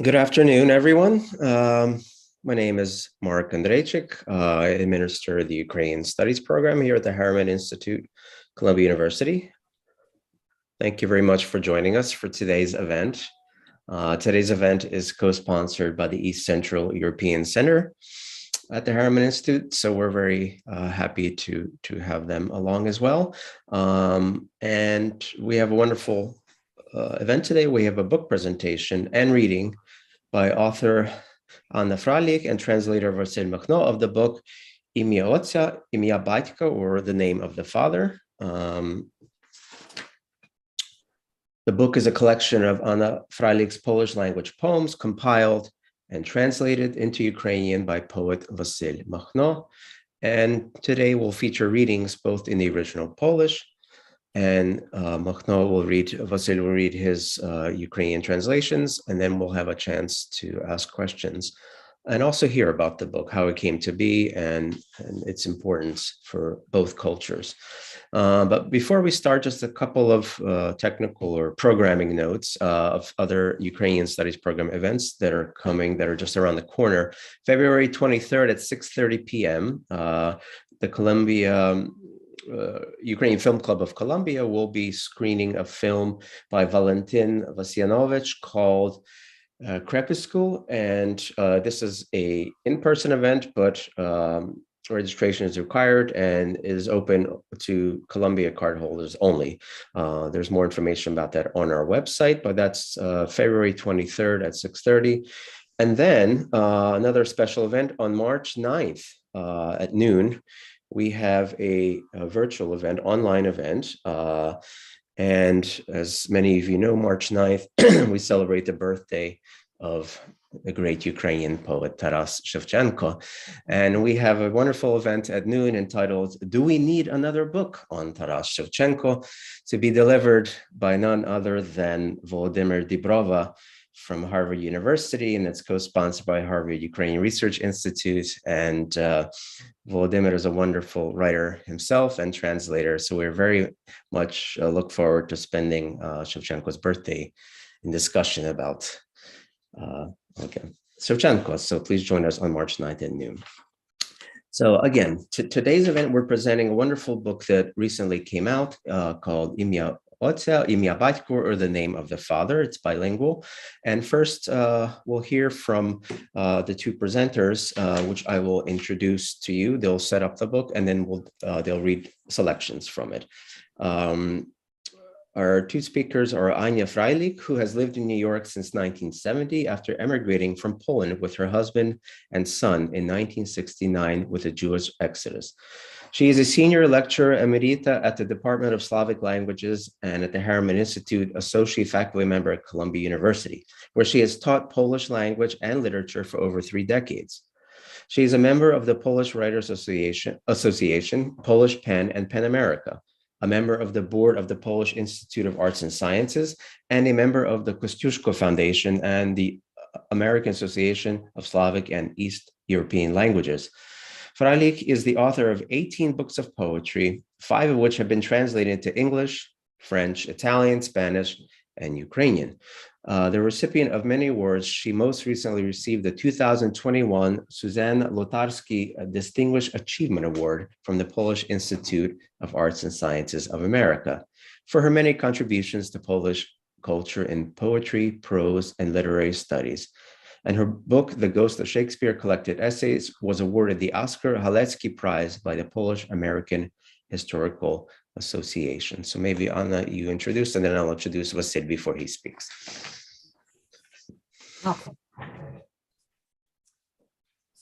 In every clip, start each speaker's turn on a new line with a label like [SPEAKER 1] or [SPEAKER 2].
[SPEAKER 1] Good afternoon, everyone. My name is Mark Andryczyk. I administer the Ukrainian Studies Program here at the Harriman Institute, Columbia University. Thank you very much for joining us for today's event. Today's event is co-sponsored by the East Central European Center at the Harriman Institute, so we're very happy to have them along as well. And we have a wonderful event today. We have a book presentation and reading by author Anna Frajlich and translator Vasyl Makhno of the book Imię Ojca, Imię Ojca, or The Name of the Father. The book is a collection of Anna Frajlich's Polish language poems compiled and translated into Ukrainian by poet Vasyl Makhno. And today we'll feature readings both in the original Polish, and Vasyl will read his Ukrainian translations, and then we'll have a chance to ask questions and also hear about the book, how it came to be, and its importance for both cultures. But before we start, just a couple of technical or programming notes of other Ukrainian Studies Program events that are coming, that are just around the corner. February 23rd at 6:30 p.m., the Columbia Ukrainian Film Club of Columbia will be screening a film by Valentin Vasyanovich called Crepuscule, and this is a in-person event, but registration is required and is open to Columbia cardholders only. There's more information about that on our website, but that's February 23rd at 6:30. And then another special event on March 9th at noon. We have a virtual event, online event. And as many of you know, March 9th, we celebrate the birthday of the great Ukrainian poet Taras Shevchenko. And we have a wonderful event at noon entitled, Do We Need Another Book on Taras Shevchenko, to be delivered by none other than Volodymyr Dibrova from Harvard University, and it's co-sponsored by Harvard Ukrainian Research Institute. And Volodymyr is a wonderful writer himself and translator, so we're very much look forward to spending Shevchenko's birthday in discussion about Shevchenko. So please join us on March 9th at noon. So again, today's event, we're presenting a wonderful book that recently came out called Imię Ojca, Imię Ojca, or The Name of the Father. It's bilingual. And first, we'll hear from the two presenters, which I will introduce to you. They'll set up the book, and then they'll read selections from it. Our two speakers are Anna Frajlich, who has lived in New York since 1970 after emigrating from Poland with her husband and son in 1969 with a Jewish exodus. She is a senior lecturer emerita at the Department of Slavic Languages and at the Harriman Institute, associate faculty member at Columbia University, where she has taught Polish language and literature for over 3 decades. She is a member of the Polish Writers Association, Polish PEN, and PEN America, a member of the board of the Polish Institute of Arts and Sciences, and a member of the Kościuszko Foundation and the American Association of Slavic and East European Languages. Frajlich is the author of 18 books of poetry, 5 of which have been translated into English, French, Italian, Spanish, and Ukrainian. The recipient of many awards, she most recently received the 2021 Suzanne Lotarski Distinguished Achievement Award from the Polish Institute of Arts and Sciences of America for her many contributions to Polish culture in poetry, prose, and literary studies. And her book, The Ghost of Shakespeare Collected Essays, was awarded the Oskar Halecki Prize by the Polish American Historical Association. So maybe Anna, you introduce, and then I'll introduce Vasyl before he speaks.
[SPEAKER 2] Okay.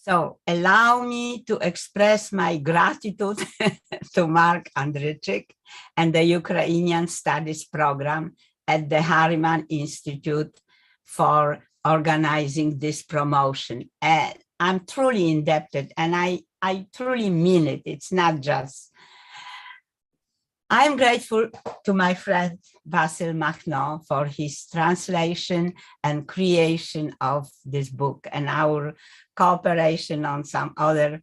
[SPEAKER 2] So allow me to express my gratitude to Mark Andryczyk and the Ukrainian Studies Program at the Harriman Institute for organizing this promotion. And I'm truly indebted, and I truly mean it. It's not just. I'm grateful to my friend Vasyl Makhno for his translation and creation of this book, and our cooperation on some other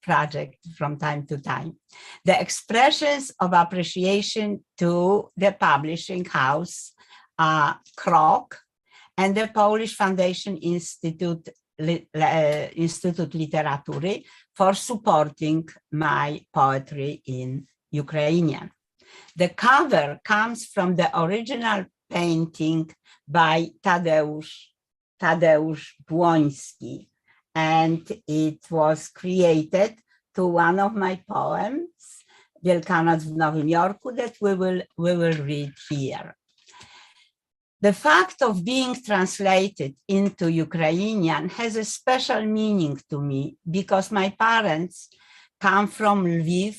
[SPEAKER 2] projects from time to time. The expressions of appreciation to the publishing house, Krok, and the Polish Foundation Institute Literatury for supporting my poetry in Ukrainian. The cover comes from the original painting by Tadeusz Błoński, and it was created to one of my poems, Wielkanoc w Nowym Jorku, that we will read here. The fact of being translated into Ukrainian has a special meaning to me because my parents come from Lviv,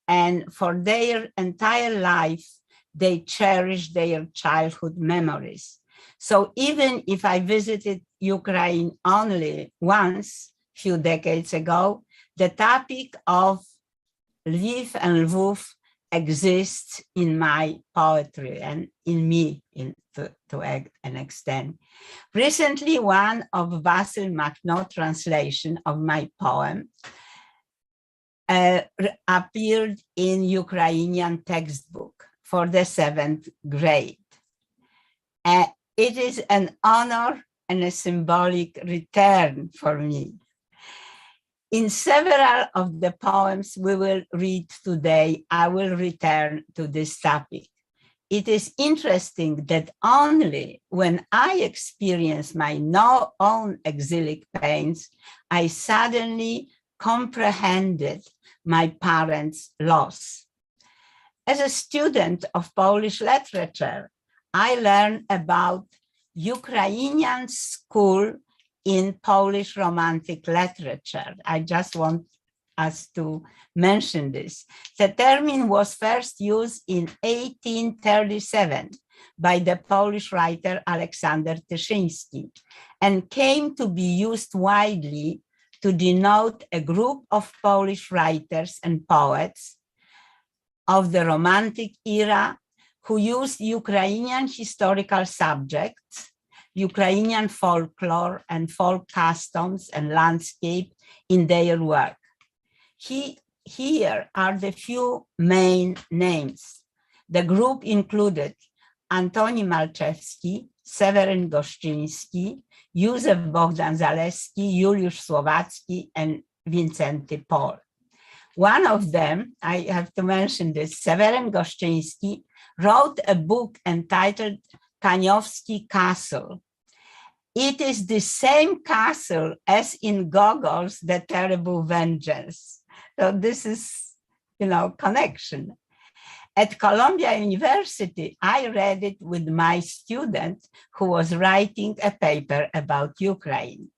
[SPEAKER 2] and for their entire life, they cherish their childhood memories. So even if I visited Ukraine only once, a few decades ago, the topic of Lviv and Lvov exists in my poetry and in me to an extent. Recently, one of Vasyl Makhno translation of my poem appeared in Ukrainian textbook for the 7th grade. It is an honor and a symbolic return for me. In several of the poems we will read today, I will return to this topic. It is interesting that only when I experience my own exilic pains, I suddenly comprehended my parents' loss. As a student of Polish literature, I learned about Ukrainian school in Polish Romantic literature. I just want us to mention this. The term was first used in 1837 by the Polish writer Aleksander Tyszyński and came to be used widely to denote a group of Polish writers and poets of the Romantic era who used Ukrainian historical subjects, Ukrainian folklore and folk customs and landscape in their work. Here are the few main names. The group included Antoni Malczewski, Seweryn Goszczyński, Józef Bogdan Zaleski, Juliusz Słowacki, and Wincenty Pol. One of them, I have to mention this, Seweryn Goszczyński, wrote a book entitled Kaniowski Castle. It is the same castle as in Gogol's The Terrible Vengeance. So this is, connection. At Columbia University, I read it with my student who was writing a paper about Ukraine.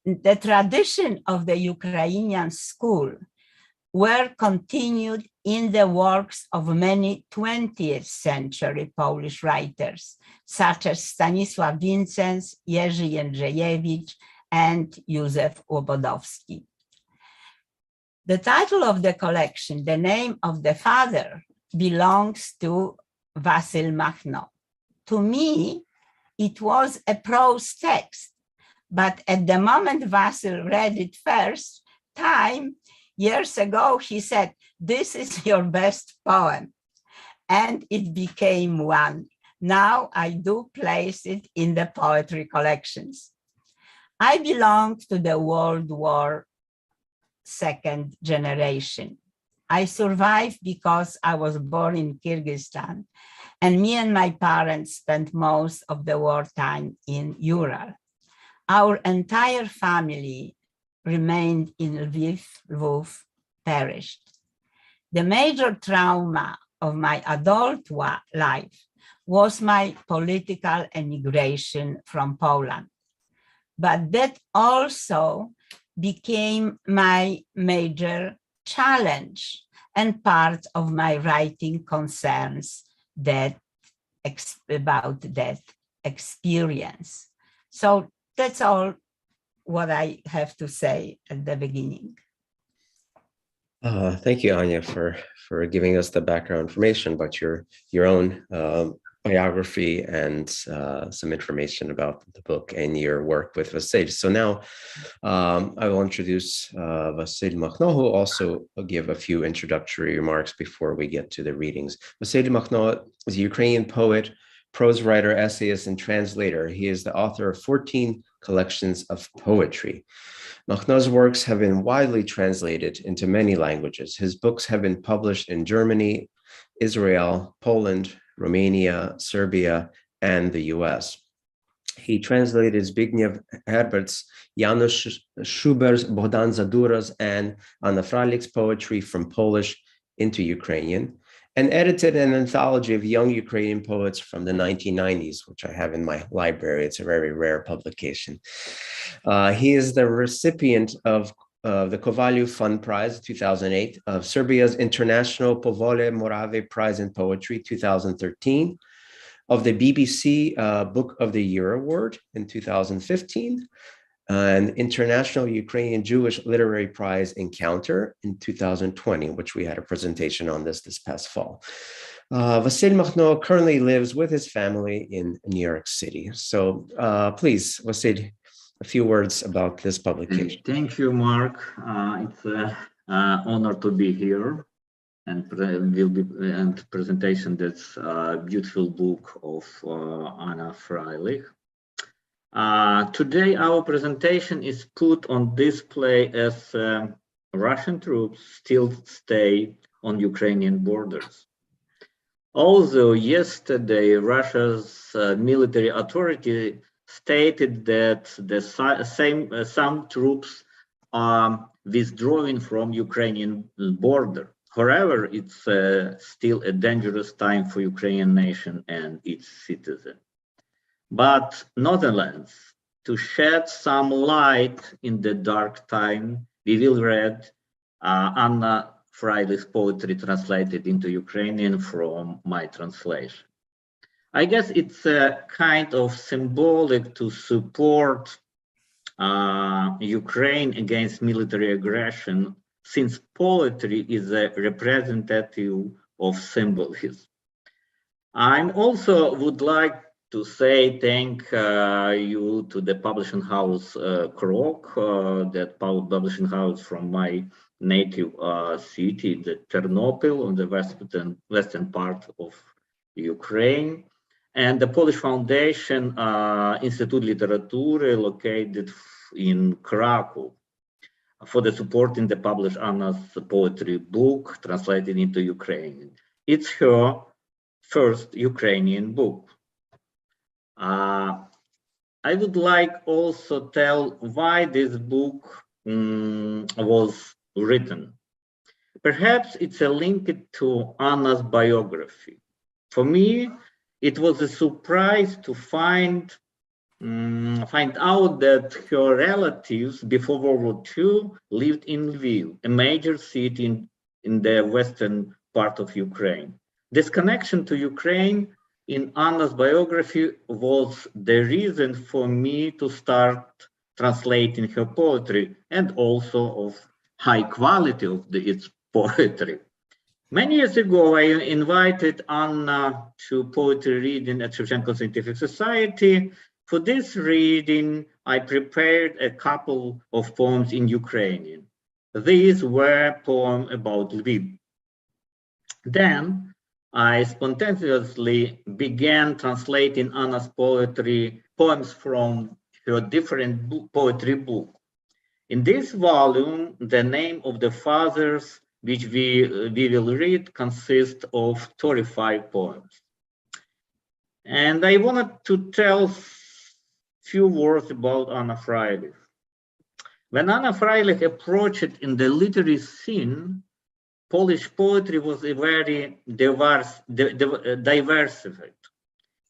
[SPEAKER 2] The tradition of the Ukrainian school were continued in the works of many 20th century Polish writers, such as Stanisław Wincenc, Jerzy Jędrzejewicz, and Józef Łobodowski. The title of the collection, The Name of the Father, belongs to Vasyl Makhno. To me, it was a prose text, but at the moment Vasyl read it first time, years ago, he said, "This is your best poem." And it became one. Now I do place it in the poetry collections. I belong to the World War II generation. I survived because I was born in Kyrgyzstan, and me and my parents spent most of the wartime in Ural. Our entire family remained in Lviv, Lvov, perished. The major trauma of my adult life was my political emigration from Poland. But that also became my major challenge and part of my writing concerns about that experience. So that's all what I have to say at the beginning.
[SPEAKER 1] Thank you, Anya, for giving us the background information about your own biography and some information about the book and your work with Vasyl. So now I will introduce Vasyl Makhno, who will also give a few introductory remarks before we get to the readings. Vasyl Makhno is a Ukrainian poet, prose writer, essayist, and translator. He is the author of 14 collections of poetry. Makhno's works have been widely translated into many languages. His books have been published in Germany, Israel, Poland, Romania, Serbia, and the US. He translated Zbigniew Herbert's, Janusz Schubert's, Bogdan Zadura's, and Anna Frajlich's poetry from Polish into Ukrainian, and edited an anthology of young Ukrainian poets from the 1990s, which I have in my library. It's a very rare publication. He is the recipient of the Kovalyou Fund Prize 2008, of Serbia's International Povole Morave Prize in Poetry 2013, of the BBC Book of the Year Award in 2015, an International Ukrainian Jewish Literary Prize Encounter in 2020, which we had a presentation on this past fall. Vasyl Makhno currently lives with his family in New York City. So please, Vasyl, a few words about this publication.
[SPEAKER 3] Thank you, Mark. It's an honor to be here and presentation that's a beautiful book of Anna Frajlich. Today, our presentation is put on display as Russian troops still stay on Ukrainian borders. Although yesterday Russia's military authority stated that some troops are withdrawing from Ukrainian border. However, it's still a dangerous time for Ukrainian nation and its citizens. But nonetheless, to shed some light in the dark time, we will read Anna Frajlich's poetry translated into Ukrainian from my translation. I guess it's a kind of symbolic to support Ukraine against military aggression, since poetry is a representative of symbolism. I also would like to say thank you to the publishing house Krok, that publishing house from my native city, the Ternopil, on the western part of Ukraine, and the Polish Foundation Institute Literatury, located in Krakow, for the support in the published Anna's poetry book translated into Ukrainian. It's her first Ukrainian book. I would like also tell why this book was written. Perhaps it's a link to Anna's biography. For me, it was a surprise to find out that her relatives before World War II lived in Lviv, a major city in the western part of Ukraine. This connection to Ukraine in Anna's biography was the reason for me to start translating her poetry, and also of high quality of its poetry. Many years ago, I invited Anna to poetry reading at Shevchenko Scientific Society. For this reading, I prepared a couple of poems in Ukrainian. These were poems about Lviv. Then I spontaneously began translating Anna's poems from her different poetry book. In this volume, the name of the fathers, which we will read, consists of 35 poems. And I wanted to tell few words about Anna Frajlich. When Anna Frajlich approached in the literary scene, Polish poetry was very diversified,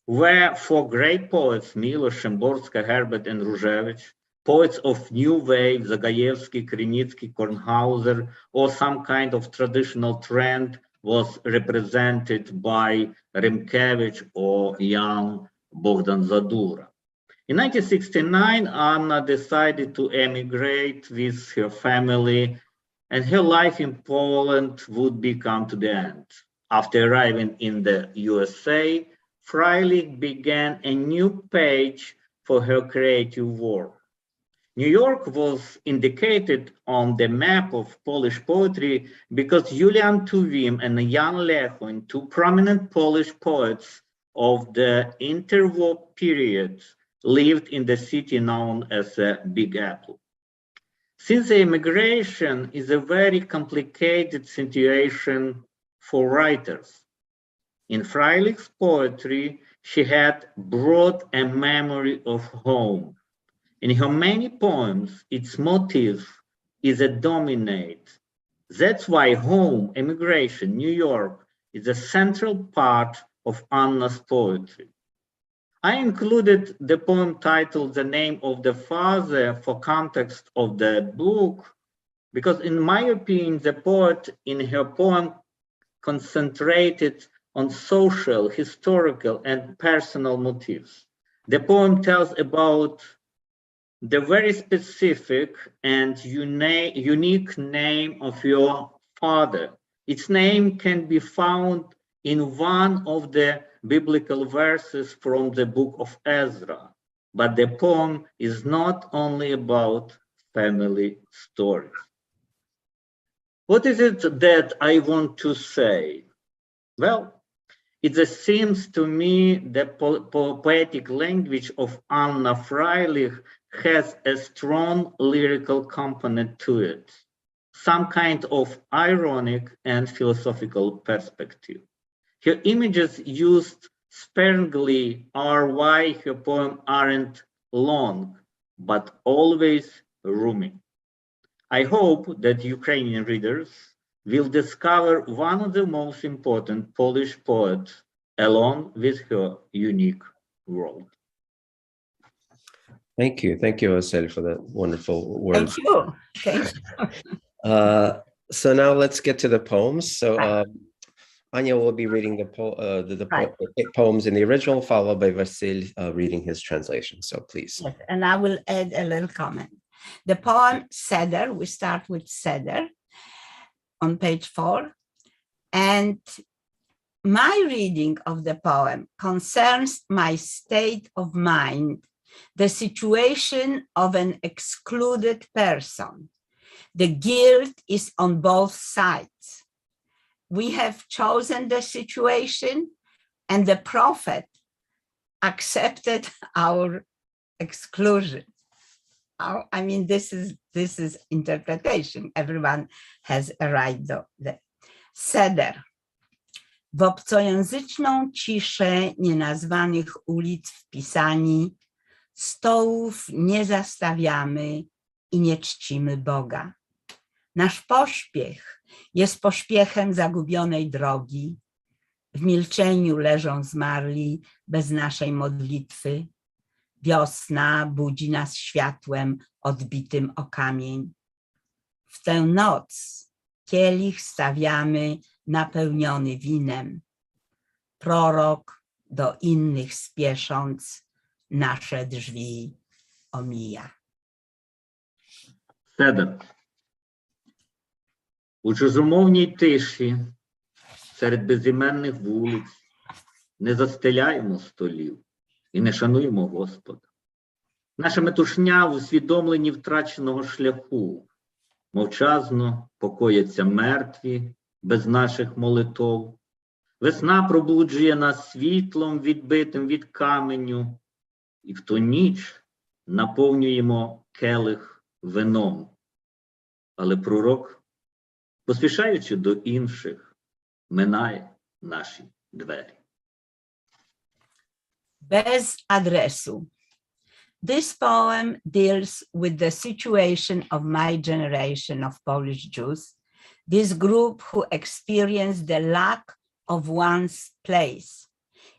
[SPEAKER 3] where for great poets, Miłosz, Szymborska, Herbert, and Różewicz, poets of new wave, Zagajewski, Krynicki, Kornhauser, or some kind of traditional trend was represented by Rymkiewicz or young Bogdan Zadura. In 1969, Anna decided to emigrate with her family, and her life in Poland would come to the end. After arriving in the USA, Frajlich began a new page for her creative work. New York was indicated on the map of Polish poetry because Julian Tuwim and Jan Lechon, two prominent Polish poets, of the interwar period lived in the city known as Big Apple. Since the immigration is a very complicated situation for writers, in Frajlich's poetry, she had brought a memory of home. In her many poems, its motif is a dominate. That's why home, immigration, New York, is a central part of Anna's poetry. I included the poem titled The Name of the Father for context of the book, because in my opinion, the poet in her poem concentrated on social, historical, and personal motifs. The poem tells about the very specific and unique name of your father. Its name can be found in one of the biblical verses from the book of Ezra. But the poem is not only about family stories. What is it that I want to say? Well, it seems to me the poetic language of Anna Frajlich has a strong lyrical component to it, some kind of ironic and philosophical perspective. Her images used sparingly are why her poems aren't long, but always roomy. I hope that Ukrainian readers will discover one of the most important Polish poets along with her unique world.
[SPEAKER 1] Thank you, Vasyl, for that wonderful words.
[SPEAKER 2] Thank you.
[SPEAKER 1] So now let's get to the poems. So Anya will be reading the poems in the original, followed by Vasyl reading his translation. So please.
[SPEAKER 2] Yes, and I will add a little comment. The poem Seder, we start with Seder on page 4. And my reading of the poem concerns my state of mind, the situation of an excluded person. The guilt is on both sides. We have chosen the situation, and the prophet accepted our exclusion. I mean, this is interpretation. Everyone has a right to that. Seder. W obcojęzyczną ciszę nienazwanych ulic wpisani, stołów nie zastawiamy i nie czcimy Boga. Nasz pośpiech jest pośpiechem zagubionej drogi. W milczeniu leżą zmarli bez naszej modlitwy. Wiosna budzi nas światłem odbitym o kamień. W tę noc kielich stawiamy napełniony winem. Prorok do innych spiesząc nasze drzwi omija.
[SPEAKER 3] Седер. У чужомовній тиші, серед безіменних вулиць, не застеляємо столів і не шануємо Господа. Наша метушня в усвідомленні втраченого шляху, мовчазно покояться мертві без наших молитов. Весна пробуджує нас світлом, відбитим від каменю, і в ту ніч наповнюємо келих вином. Але пророк, поспішаючи до інших, минає наші двері.
[SPEAKER 2] Bez adresu. This poem deals with the situation of my generation of Polish Jews, this group who experience the lack of one's place.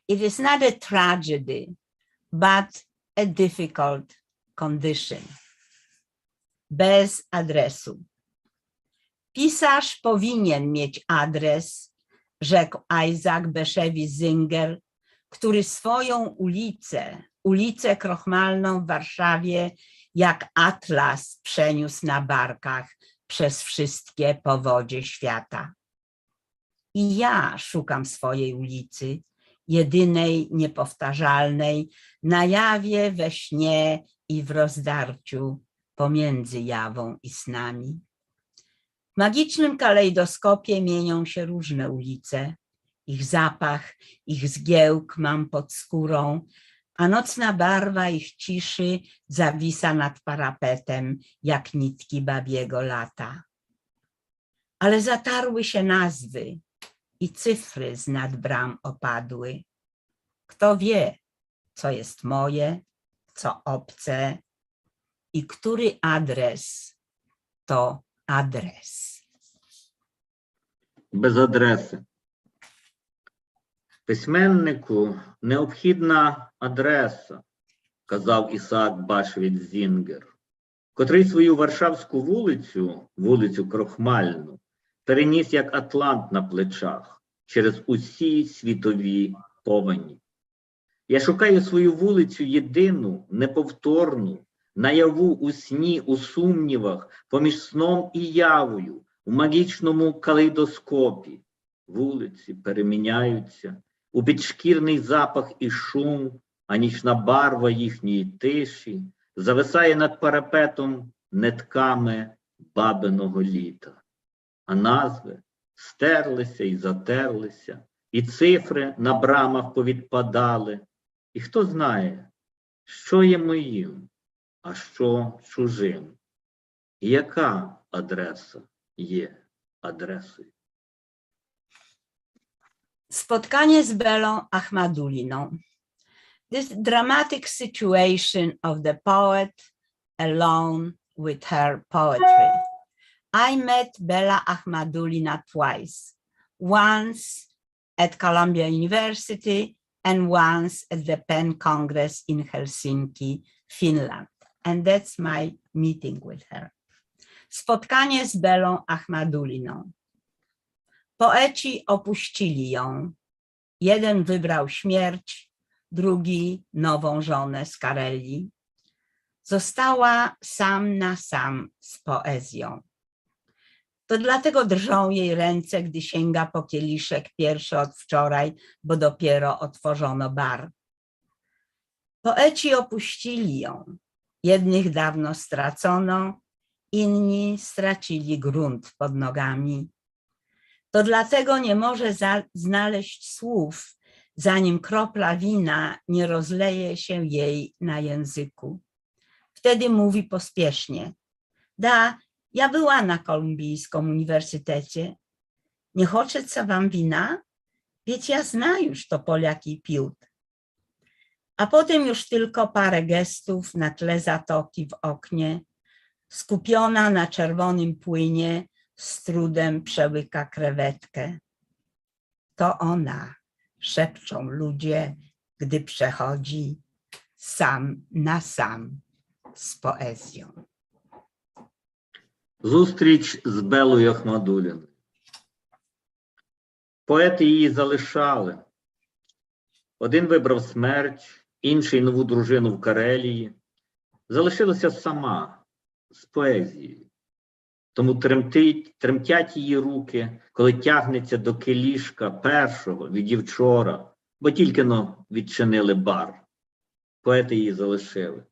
[SPEAKER 2] It is not a tragedy, but a difficult condition. Bez adresu. Pisarz powinien mieć adres, rzekł Isaac Bashevis Singer, który swoją ulicę Krochmalną w Warszawie jak atlas przeniósł na barkach przez wszystkie powodzie świata. I ja szukam swojej ulicy, jedynej, niepowtarzalnej, na jawie, we śnie i w rozdarciu pomiędzy jawą i snami. W magicznym kalejdoskopie mienią się różne ulice ich zapach, ich zgiełk mam pod skórą, a nocna barwa ich ciszy zawisa nad parapetem, jak nitki babiego lata. Ale zatarły się nazwy i cyfry z nad bram opadły. Kto wie, co jest moje, co obce i który adres to adres.
[SPEAKER 3] Без адреси. Письменнику необхідна адреса, казав Ісаак Башвіт-Зінгер, котрий свою Варшавську вулицю, вулицю Крохмальну, переніс як Атлант на плечах через усі світові повені. Я шукаю свою вулицю єдину, неповторну, наяву у сні, у сумнівах, поміж сном і явою, у магічному калейдоскопі. Вулиці переміняються, у підшкірний запах і шум, а нічна барва їхньої тиші зависає над парапетом нитками бабиного літа. А назви стерлися і затерлися, і цифри на брамах повідпадали. І хто знає, що є моїм, а що чужим, і яка адреса є адресою.
[SPEAKER 2] Spotkanie z Belą Achmaduliną. This dramatic situation of the poet alone with her poetry. I met Bela Achmadulina twice, once at Columbia University and once at the Penn Congress in Helsinki, Finland. And that's my meeting with her. Spotkanie z Belą Achmaduliną. Poeci opuścili ją. Jeden wybrał śmierć, drugi nową żonę z Karelii. Została sam na sam z poezją. To dlatego drżą jej ręce, gdy sięga po kieliszek pierwszy od wczoraj, bo dopiero otworzono bar. Poeci opuścili ją. Jednych dawno stracono, inni stracili grunt pod nogami. To dlatego nie może znaleźć słów, zanim kropla wina nie rozleje się jej na języku. Wtedy mówi pospiesznie: Da, ja była na Kolumbijskim Uniwersytecie. Nie хочеться wam wina? Wieć ja zna już to Poliaki piłt. A potem już tylko parę gestów na tle zatoki w oknie, skupiona na czerwonym płynie, z trudem przełyka krewetkę. To ona, szepczą ludzie, gdy przechodzi sam na sam z poezją.
[SPEAKER 3] Зустріч з Белою Ахмадуліною. Поети її залишали. Один вибрав смерть, інший нову дружину в Карелії. Залишилася сама, з поезією. Тому тремтять її руки, коли тягнеться до келішка першого від вчора, бо тільки-но відчинили бар. Поети її залишили.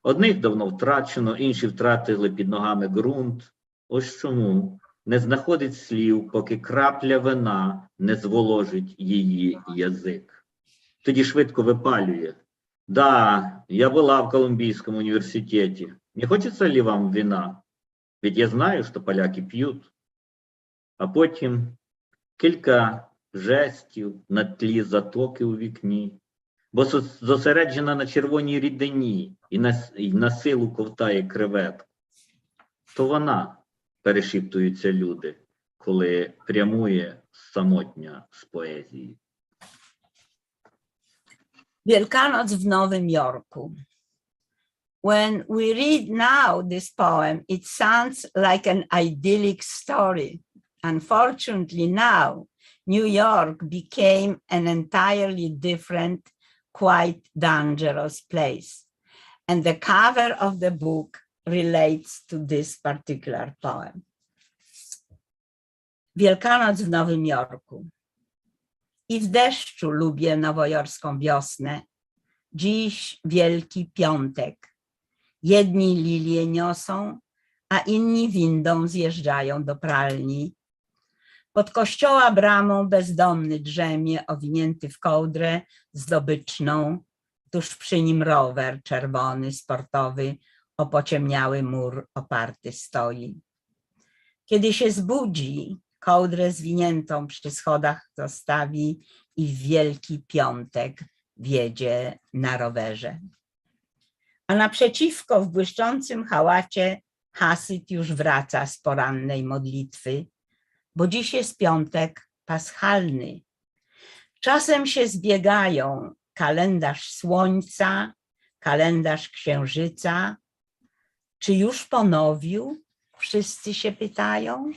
[SPEAKER 3] Одних давно втрачено, інші втратили під ногами ґрунт. Ось чому не знаходить слів, поки крапля вина не зволожить її язик. Тоді швидко випалює: «Да, я була в Колумбийском университете. Не хочется ли вам вина? Ведь я знаю, що поляки п'ють». А потім кілька жестів на тлі затоки у вікні, бо зосереджена на червоній рідині і на силу ковтає креветку. То вона, перешіптуються люди, коли прямує самотня з поезії.
[SPEAKER 2] Wielkanoc w Nowym Jorku. When we read now this poem, it sounds like an idyllic story. Unfortunately now, New York became an entirely different, quite dangerous place. And the cover of the book relates to this particular poem. Wielkanoc w Nowym Jorku. I w deszczu lubię nowojorską wiosnę. Dziś Wielki Piątek. Jedni lilie niosą, a inni windą zjeżdżają do pralni. Pod kościoła bramą bezdomny drzemie, owinięty w kołdrę zdobyczną. Tuż przy nim rower czerwony, sportowy, o pociemniały mur oparty stoi. Kiedy się zbudzi, kołdrę zwiniętą przy schodach zostawi i w Wielki Piątek wjedzie na rowerze. A naprzeciwko w błyszczącym chałacie Hasyt już wraca z porannej modlitwy, bo dziś jest piątek paschalny. Czasem się zbiegają kalendarz słońca, kalendarz księżyca. Czy już ponowił? Wszyscy się pytają.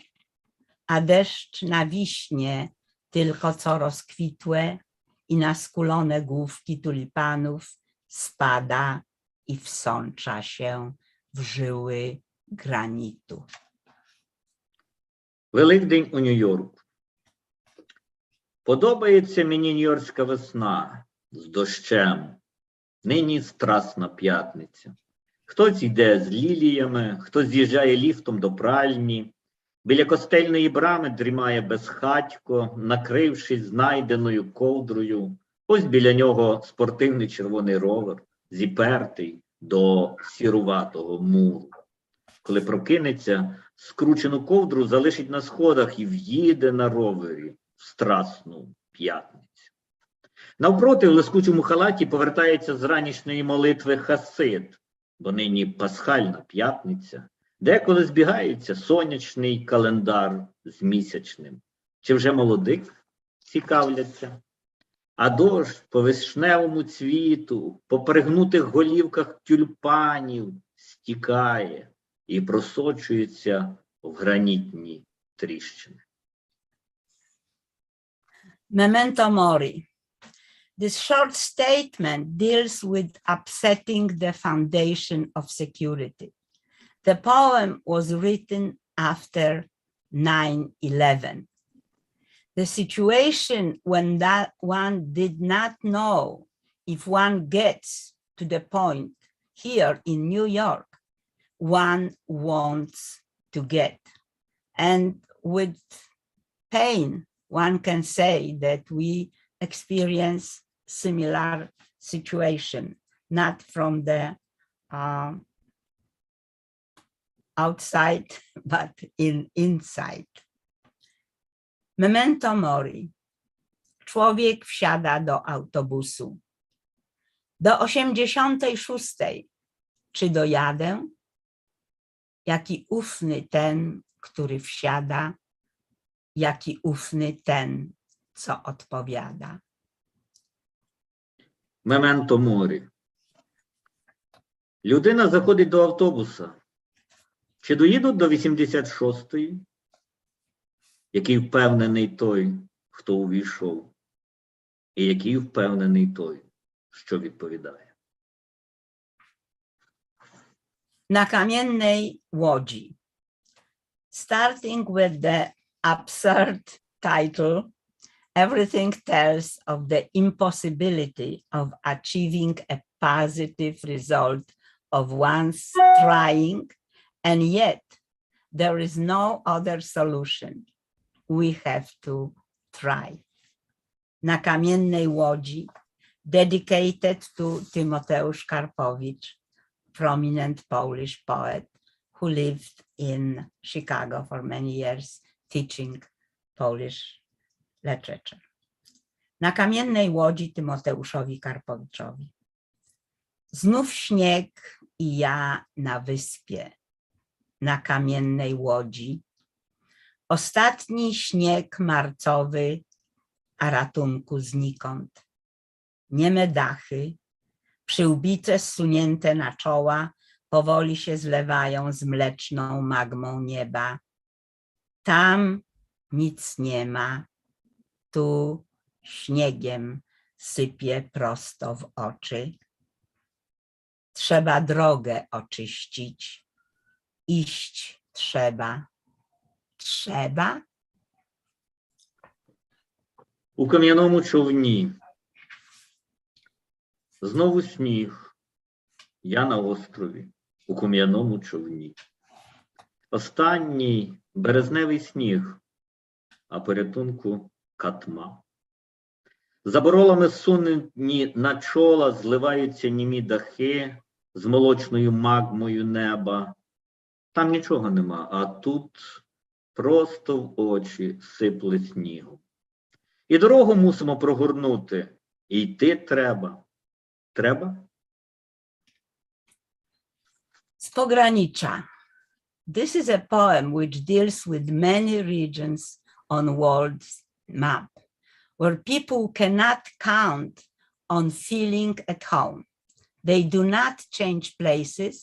[SPEAKER 2] A deszcz na wiśnie tylko co rozkwitłe i na skulone główki tulipanów spada i wsącza się w żyły granitu.
[SPEAKER 3] Великдень у Нью-Йорку. Подобається мені нью-йоркська весна з дощем. Нині Страсна п'ятниця. Хтось йде з ліліями, хтось з'їжджає ліфтом до пральні. Біля костельної брами дрімає безхатько, накрившись знайденою ковдрою. Ось біля нього спортивний червоний ровер, зіпертий до сіруватого муру. Коли прокинеться, скручену ковдру залишить на сходах і в'їде на ровері в Страсну п'ятницю. Навпроти в лискучому халаті повертається з ранішньої молитви Хасид, бо нині пасхальна п'ятниця, деколи збігається сонячний календар з місячним. Чи вже молодик цікавляться? А дощ по вишневому цвіту, по перегнутих голівках тюльпанів стікає і просочується в гранітні тріщини.
[SPEAKER 2] Memento mori. This short statement deals with upsetting the foundation of security. The poem was written after 9/11. The situation when that one did not know if one gets to the point here in New York one wants to get. And with pain, one can say that we experience similar situation, not from the outside, but inside. Memento mori. Człowiek wsiada do autobusu. Do 86. Czy dojadę? Jaki ufny ten, który wsiada, jaki ufny ten, co odpowiada.
[SPEAKER 3] Мементо морі. Людина заходить до автобуса. Чи доїдуть до 86-ї? Який впевнений той, хто увійшов? І який впевнений той, що відповідає?
[SPEAKER 2] Na kamiennej łodzi. Starting with the absurd title, everything tells of the impossibility of achieving a positive result of one's trying, and yet there is no other solution. We have to try. Na kamiennej łodzi, dedicated to Tymoteusz Karpowicz, prominent Polish poet who lived in Chicago for many years, teaching Polish literature. Na kamiennej łodzi Tymoteuszowi Karpowiczowi. Znów śnieg i ja na wyspie, na kamiennej łodzi. Ostatni śnieg marcowy, a ratunku znikąd. Nieme dachy, przyłbice zsunięte na czoła, powoli się zlewają z mleczną magmą nieba. Tam nic nie ma, tu śniegiem sypie prosto w oczy. Trzeba drogę oczyścić, iść trzeba. Trzeba?
[SPEAKER 3] У кам'яному човні. Знову сніг. Я на острові, у кам'яному човні. Останній березневий сніг. а порятунку катма. За боролами сунені на чола зливаються німі дахи з молочною магмою неба. Там нічого нема, а тут просто в очі сипле снігу. І дорогу мусимо прогорнути, і йти треба. Треба?
[SPEAKER 2] Z pogranicza. This is a poem which deals with many regions on world's map, where people cannot count on feeling at home. They do not change places,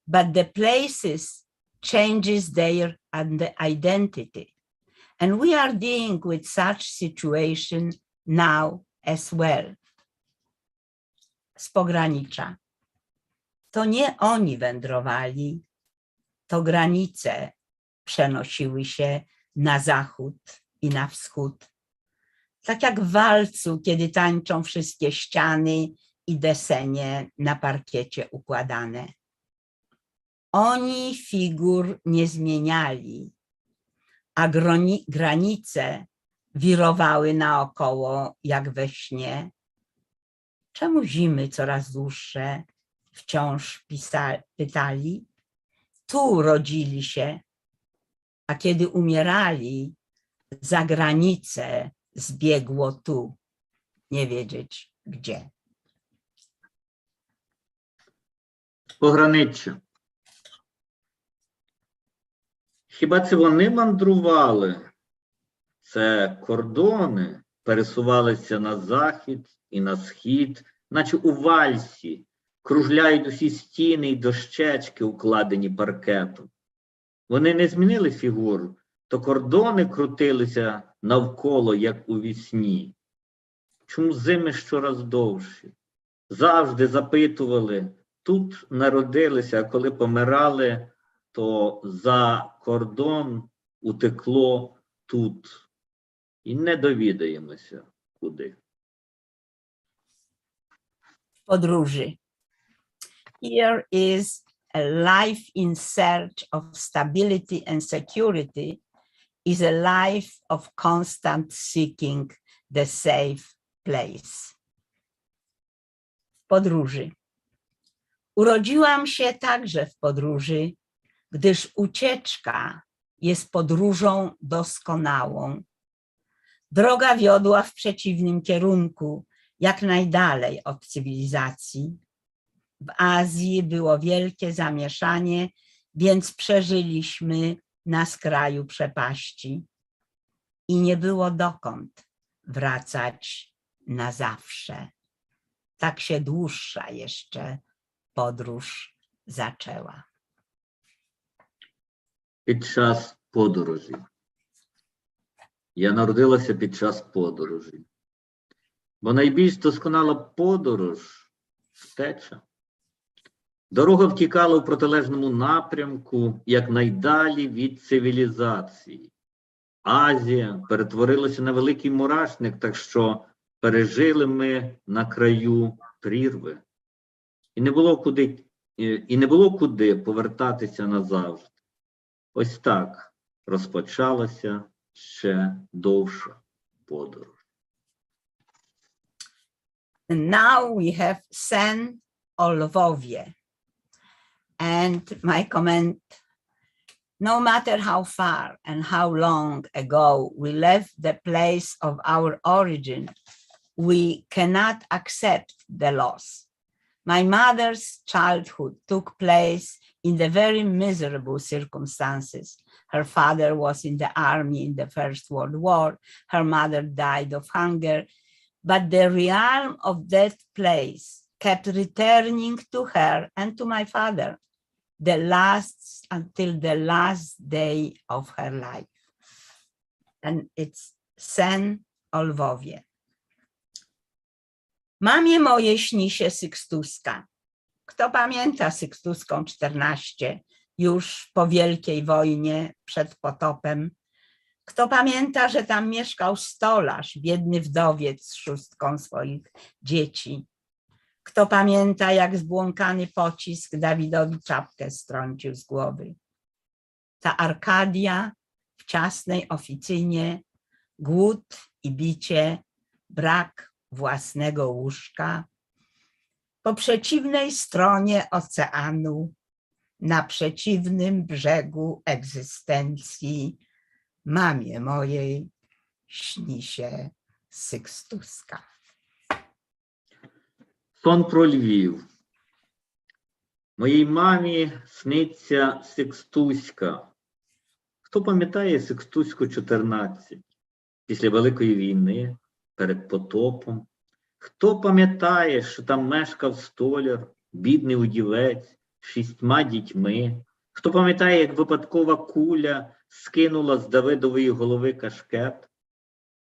[SPEAKER 2] but the places changes their identity. And we are dealing with such situation now as well. Z pogranicza. To nie oni wędrowali, to granice przenosiły się na zachód i na wschód. Tak jak w walcu, kiedy tańczą wszystkie ściany i desenie na parkiecie układane. Oni figur nie zmieniali, a granice wirowały naokoło jak we śnie. Czemu zimy coraz dłuższe wciąż pytali? Tu rodzili się, a kiedy umierali, za granicę zbiegło tu, nie wiedzieć gdzie.
[SPEAKER 3] Пограниччя. Хіба це вони мандрували? Це кордони пересувалися на захід і на схід, наче у вальсі, кружляють усі стіни й дощечки, укладені паркетом. Вони не змінили фігуру, то кордони крутилися навколо, як у вісні. Чому зими щораз довші? Завжди запитували, тут народилися, а коли помирали, то за кордон утекло тут. І не довідаємося, куди.
[SPEAKER 2] Podróży. Here is a life in search of stability and security is a life of constant seeking the safe place. Podróży. Urodziłam się także w podróży, gdyż ucieczka jest podróżą doskonałą. Droga wiodła w przeciwnym kierunku, jak najdalej od cywilizacji. W Azji było wielkie zamieszanie, więc przeżyliśmy na skraju przepaści i nie było dokąd wracać na zawsze. Tak się dłuższa jeszcze podróż zaczęła.
[SPEAKER 3] Під час подорожі. Я народилася під час подорожі. Бо найбільш досконала подорож – втеча. Дорога втікала в протилежному напрямку, якнайдалі від цивілізації. Азія перетворилася на великий мурашник, так що пережили ми на краю прірви. І не було куди повертатися назавжди. Ось так розпочалася ще довша подорож.
[SPEAKER 2] And now we have sen o Lwowie. And my comment, no matter how far and how long ago we left the place of our origin, we cannot accept the loss. My mother's childhood took place in the very miserable circumstances. Her father was in the army in the First World War. Her mother died of hunger. But the realm of that place kept returning to her and to my father until the last day of her life. And it's sen o Lwowie. Mamie mojej śni się Sykstuska. Kto pamięta Sykstuską 14, już po Wielkiej Wojnie, przed potopem? Kto pamięta, że tam mieszkał stolarz, biedny wdowiec z 6 swoich dzieci? Kto pamięta, jak zbłąkany pocisk Dawidowi czapkę strącił z głowy? Ta Arkadia w ciasnej oficynie głód i bicie, brak własnego łóżka. Po przeciwnej stronie oceanu, na przeciwnym brzegu egzystencji, mamie mojej śni się Sykstuska.
[SPEAKER 3] Сон про Львів. Моїй мамі сниться Сикстуська. Хто пам'ятає Сикстуську 14? Після Великої війни, перед потопом. Хто пам'ятає, що там мешкав столяр, бідний удівець, 6 дітьми? Хто пам'ятає, як випадкова куля скинула з Давидової голови кашкет?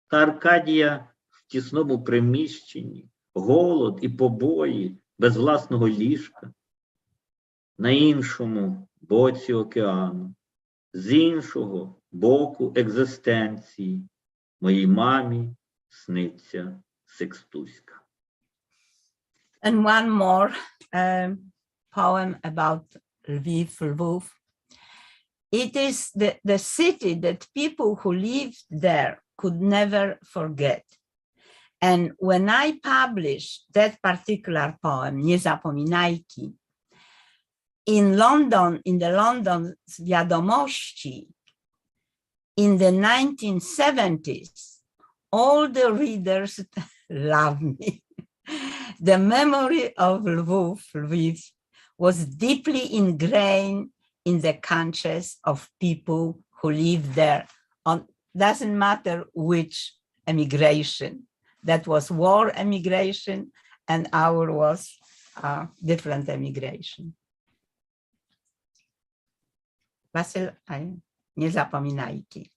[SPEAKER 3] Та Аркадія в тісному приміщенні, голод і побої, без власного ліжка. На іншому боці океану, з іншого боку екзистенції, моїй мамі сниться Сикстуська.
[SPEAKER 2] And one more poem about Lviv, Lvov. It is the city that people who lived there could never forget. And when I published that particular poem, Nie zapominajki, in London, in the London Wiadomości, in the 1970s, all the readers love me. The memory of Lviv was deeply ingrained in the conscience of people who live there. Doesn't matter which emigration. That was war emigration, and our was different emigration. Vasyl, nie zapominajki.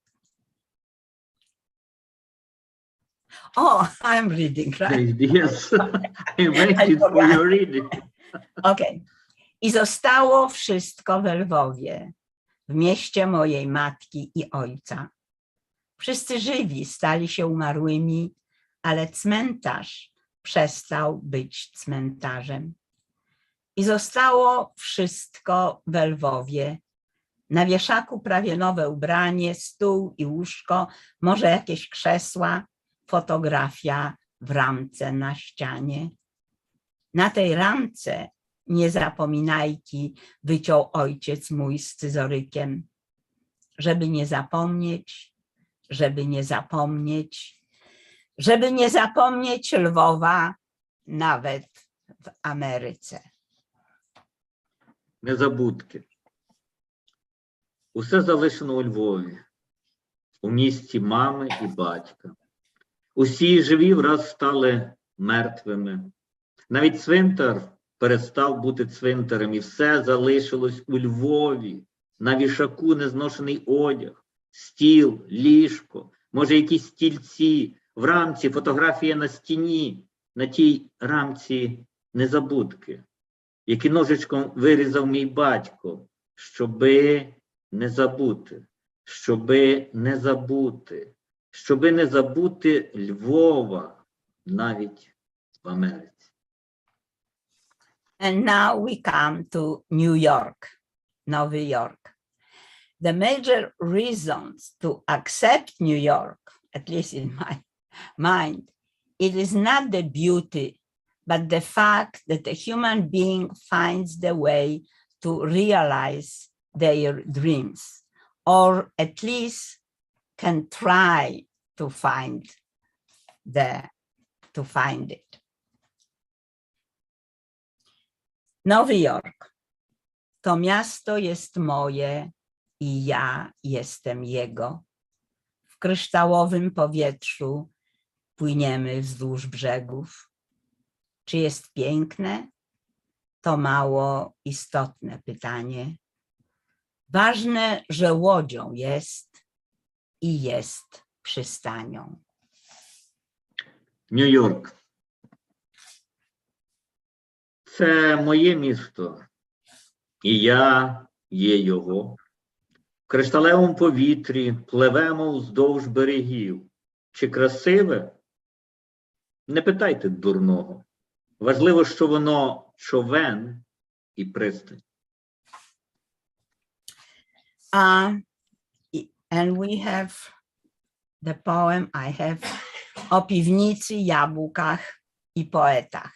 [SPEAKER 2] Oh, I'm reading, right?
[SPEAKER 3] Yes, I'm waiting for your reading.
[SPEAKER 2] Okay. I zostało wszystko we Lwowie, w mieście mojej matki i ojca. Wszyscy żywi stali się umarłymi, ale cmentarz przestał być cmentarzem. I zostało wszystko we Lwowie. Na wieszaku prawie nowe ubranie, stół i łóżko, może jakieś krzesła, fotografia w ramce na ścianie. Na tej ramce nie zapominajki wyciął ojciec mój scyzorykiem, żeby nie zapomnieć, żeby nie zapomnieć, żeby nie zapomnieć Lwowa nawet w Ameryce.
[SPEAKER 3] Незабудки. Усе залишено у Львові, у місті мами і батька. Усі живі враз стали мертвими. Навіть цвинтар перестав бути цвинтарем, і все залишилось у Львові. На вішаку незношений одяг, стіл, ліжко, може якісь стільці, в рамці фотографія на стіні, на тій рамці незабудки, які ножичком вирізав мій батько, щоби не забути, щоби не забути, щоби не забути Львова навіть в Америці.
[SPEAKER 2] And now we come to New York, Nowy Jork. The major reasons to accept New York, at least in my mind, it is not the beauty, but the fact that a human being finds the way to realize their dreams, or at least can try to find it. Nowy Jork. To miasto jest moje i ja jestem jego. W kryształowym powietrzu płyniemy wzdłuż brzegów. Czy jest piękne? To mało istotne pytanie. Ważne, że łodzią jest i jest przystanią.
[SPEAKER 3] Нью-Йорк. Це моє місто, і я є його. В кришталевому повітрі пливемо вздовж берегів. Чи красиве? Не питайте дурного. Важливо, що воно човен і пристань.
[SPEAKER 2] And we have the poem I have o piwnicy, jabłkach i poetach.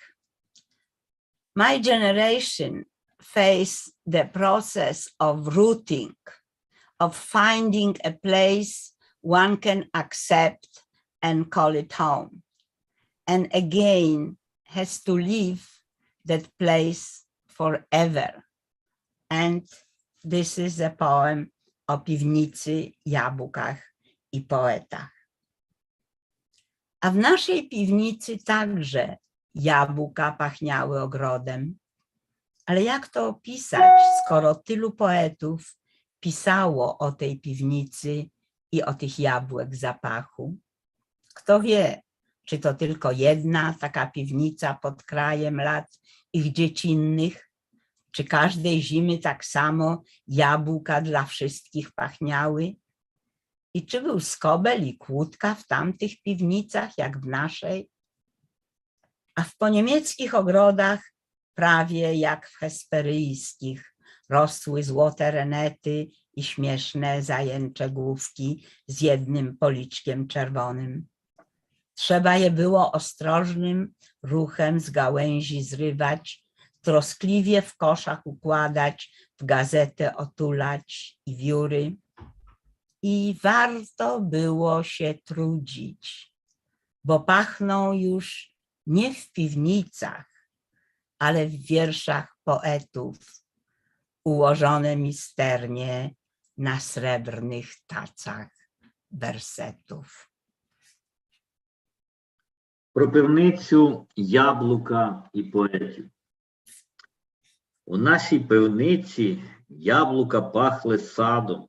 [SPEAKER 2] My generation faced the process of rooting, of finding a place one can accept and call it home, and again has to leave that place forever. And this is a poem o piwnicy, jabłkach i poetach. A w naszej piwnicy także jabłka pachniały ogrodem. Ale jak to opisać, skoro tylu poetów pisało o tej piwnicy i o tych jabłek zapachu? Kto wie, czy to tylko jedna taka piwnica pod krajem lat ich dziecinnych, czy każdej zimy tak samo jabłka dla wszystkich pachniały? I czy był skobel i kłódka w tamtych piwnicach, jak w naszej? A w poniemieckich ogrodach, prawie jak w hesperyjskich, rosły złote renety i śmieszne zajęcze główki z jednym policzkiem czerwonym. Trzeba je było ostrożnym ruchem z gałęzi zrywać, troskliwie w koszach układać, w gazetę otulać i wióry. I warto było się trudzić, bo pachną już nie w piwnicach, ale w wierszach poetów, ułożone misternie na srebrnych tacach wersetów.
[SPEAKER 3] Про пивницю, яблука і поетів. У нашій пивниці яблука пахли садом.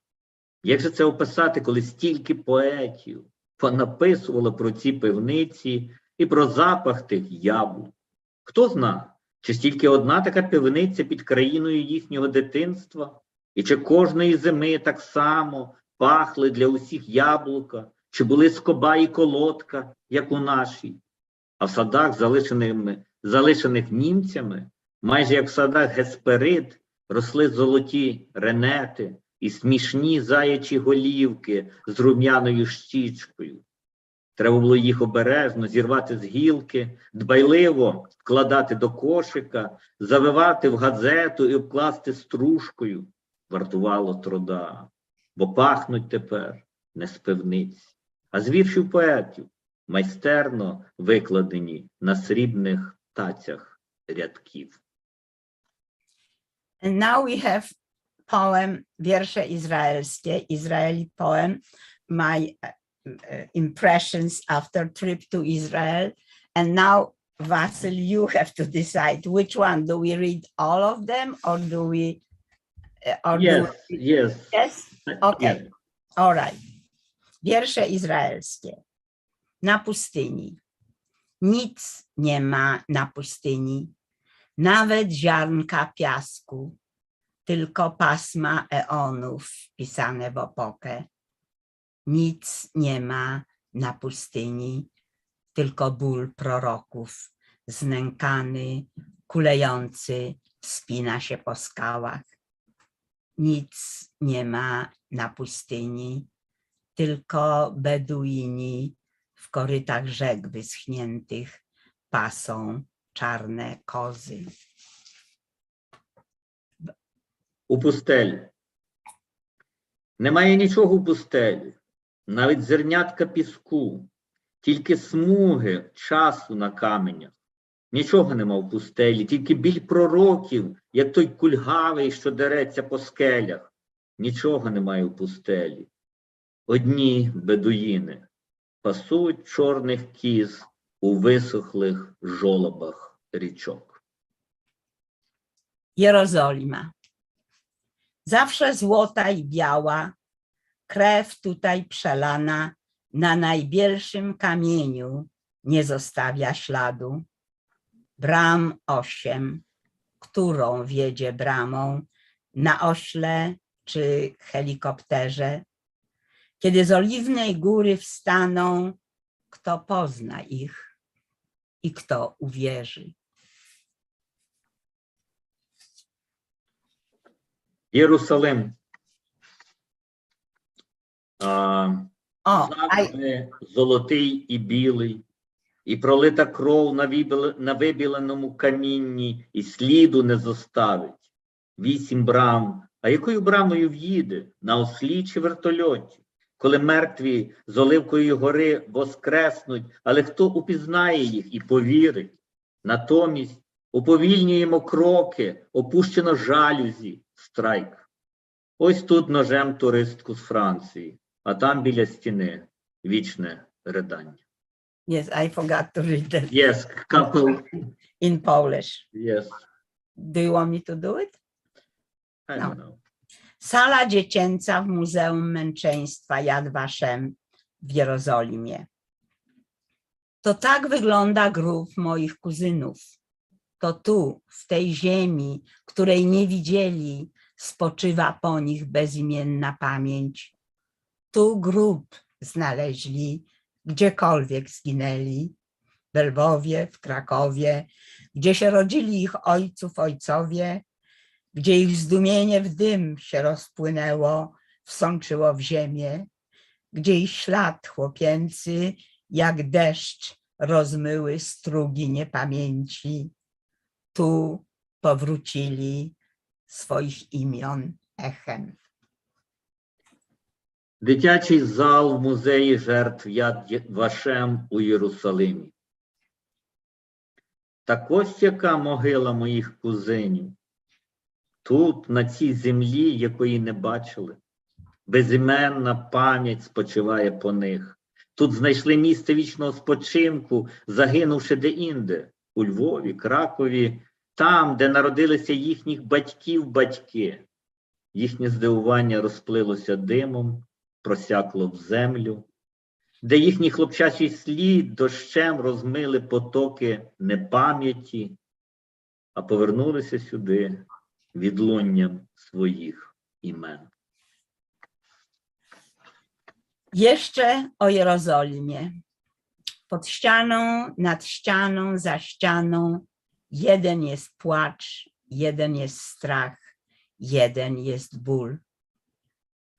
[SPEAKER 3] Як же це описати, коли стільки поетів понаписувало про ці пивниці і про запах тих яблук? Хто знає, чи ж тільки одна така пивниця під країною їхнього дитинства? І чи кожної зими так само пахли для усіх яблука? Чи були скоба і колодка, як у нашій? А в садах, залишених німцями, майже як в садах Гесперид, росли золоті ренети і смішні заячі голівки з рум'яною щічкою. Треба було їх обережно зірвати з гілки, дбайливо вкладати до кошика, завивати в газету і обкласти стружкою. Вартувало труда, бо пахнуть тепер не з пивниць, а з віршів поетів, майстерно викладені на срібних тацях рядків.
[SPEAKER 2] And now we have poem, wiersze izraelskie, Israeli poem, my impressions after trip to Israel. And now, Vasyl, you have to decide which one. Do we read all of them or do we?
[SPEAKER 3] Yes.
[SPEAKER 2] Yes? Okay.
[SPEAKER 3] Yes.
[SPEAKER 2] All right. Wiersze izraelskie. Na pustyni. Nic nie ma na pustyni, nawet ziarnka piasku, tylko pasma eonów wpisane w opokę. Nic nie ma na pustyni, tylko ból proroków, znękany, kulejący, wspina się po skałach. Nic nie ma na pustyni, tylko beduini w korytach rzek wyschniętych pasą czarne kozy.
[SPEAKER 3] У пустелі. Немає нічого в пустелі, навіть зернятка піску, тільки смуги часу на каменях. Нічого нема в пустелі, тільки біль пророків, як той кульгавий, що дереться по скелях. Нічого немає в пустелі. Одні бедуїни пасуть чорних кіз у висохлих жолобах річок.
[SPEAKER 2] Jerozolima. Zawsze złota i biała, krew tutaj przelana na najbielszym kamieniu nie zostawia śladu. Bram 8, którą wiedzie bramą, na ośle czy helikopterze. Kiedy z Oliwnej Góry wstaną, kto pozna ich i kto uwierzy.
[SPEAKER 3] Єрусалим.
[SPEAKER 2] Oh,
[SPEAKER 3] завжди золотий і білий, і пролита кров на вибіленому камінні, і сліду не зоставить. 8 брам. А якою брамою в'їде? На ослі чи вертольоті? Коли мертві з Оливкової гори воскреснуть, але хто упізнає їх і повірить? Натомість уповільнюємо кроки, опущено жалюзі, страйк. Ось тут ножем туристку з Франції, а там біля стіни вічне ридання.
[SPEAKER 2] Yes, I forgot to read that.
[SPEAKER 3] Yes, couple.
[SPEAKER 2] In Polish.
[SPEAKER 3] Yes.
[SPEAKER 2] Do you want me to do it?
[SPEAKER 3] I don't know.
[SPEAKER 2] Sala dziecięca w Muzeum Męczeństwa Yad Vashem w Jerozolimie. To tak wygląda grób moich kuzynów. To tu, w tej ziemi, której nie widzieli, spoczywa po nich bezimienna pamięć. Tu grób znaleźli, gdziekolwiek zginęli, w Lwowie, w Krakowie, gdzie się rodzili ich ojców ojcowie, gdzie ich zdumienie w dym się rozpłynęło, wsączyło w ziemię, gdzie ich ślad chłopięcy, jak deszcz, rozmyły strugi niepamięci. Tu powrócili swoich imion echem.
[SPEAKER 3] Дитячий зал в музеї жертв Яд Вашем у Єрусалимі. Так ось яка могила моїх кузинів. Тут, на цій землі, якої не бачили. Безіменна пам'ять спочиває по них. Тут знайшли місце вічного спочинку, загинувши де-інде, у Львові, Кракові, там, де народилися їхніх батьків батьки. Їхнє здивування розплилося димом, просякло в землю, де їхній хлопчачий слід дощем розмили потоки непам'яті, а повернулися сюди відлунням своїх імен.
[SPEAKER 2] Jeszcze o Jerozolimie. Pod ścianą, nad ścianą, za ścianą, jeden jest płacz, jeden jest strach, jeden jest ból.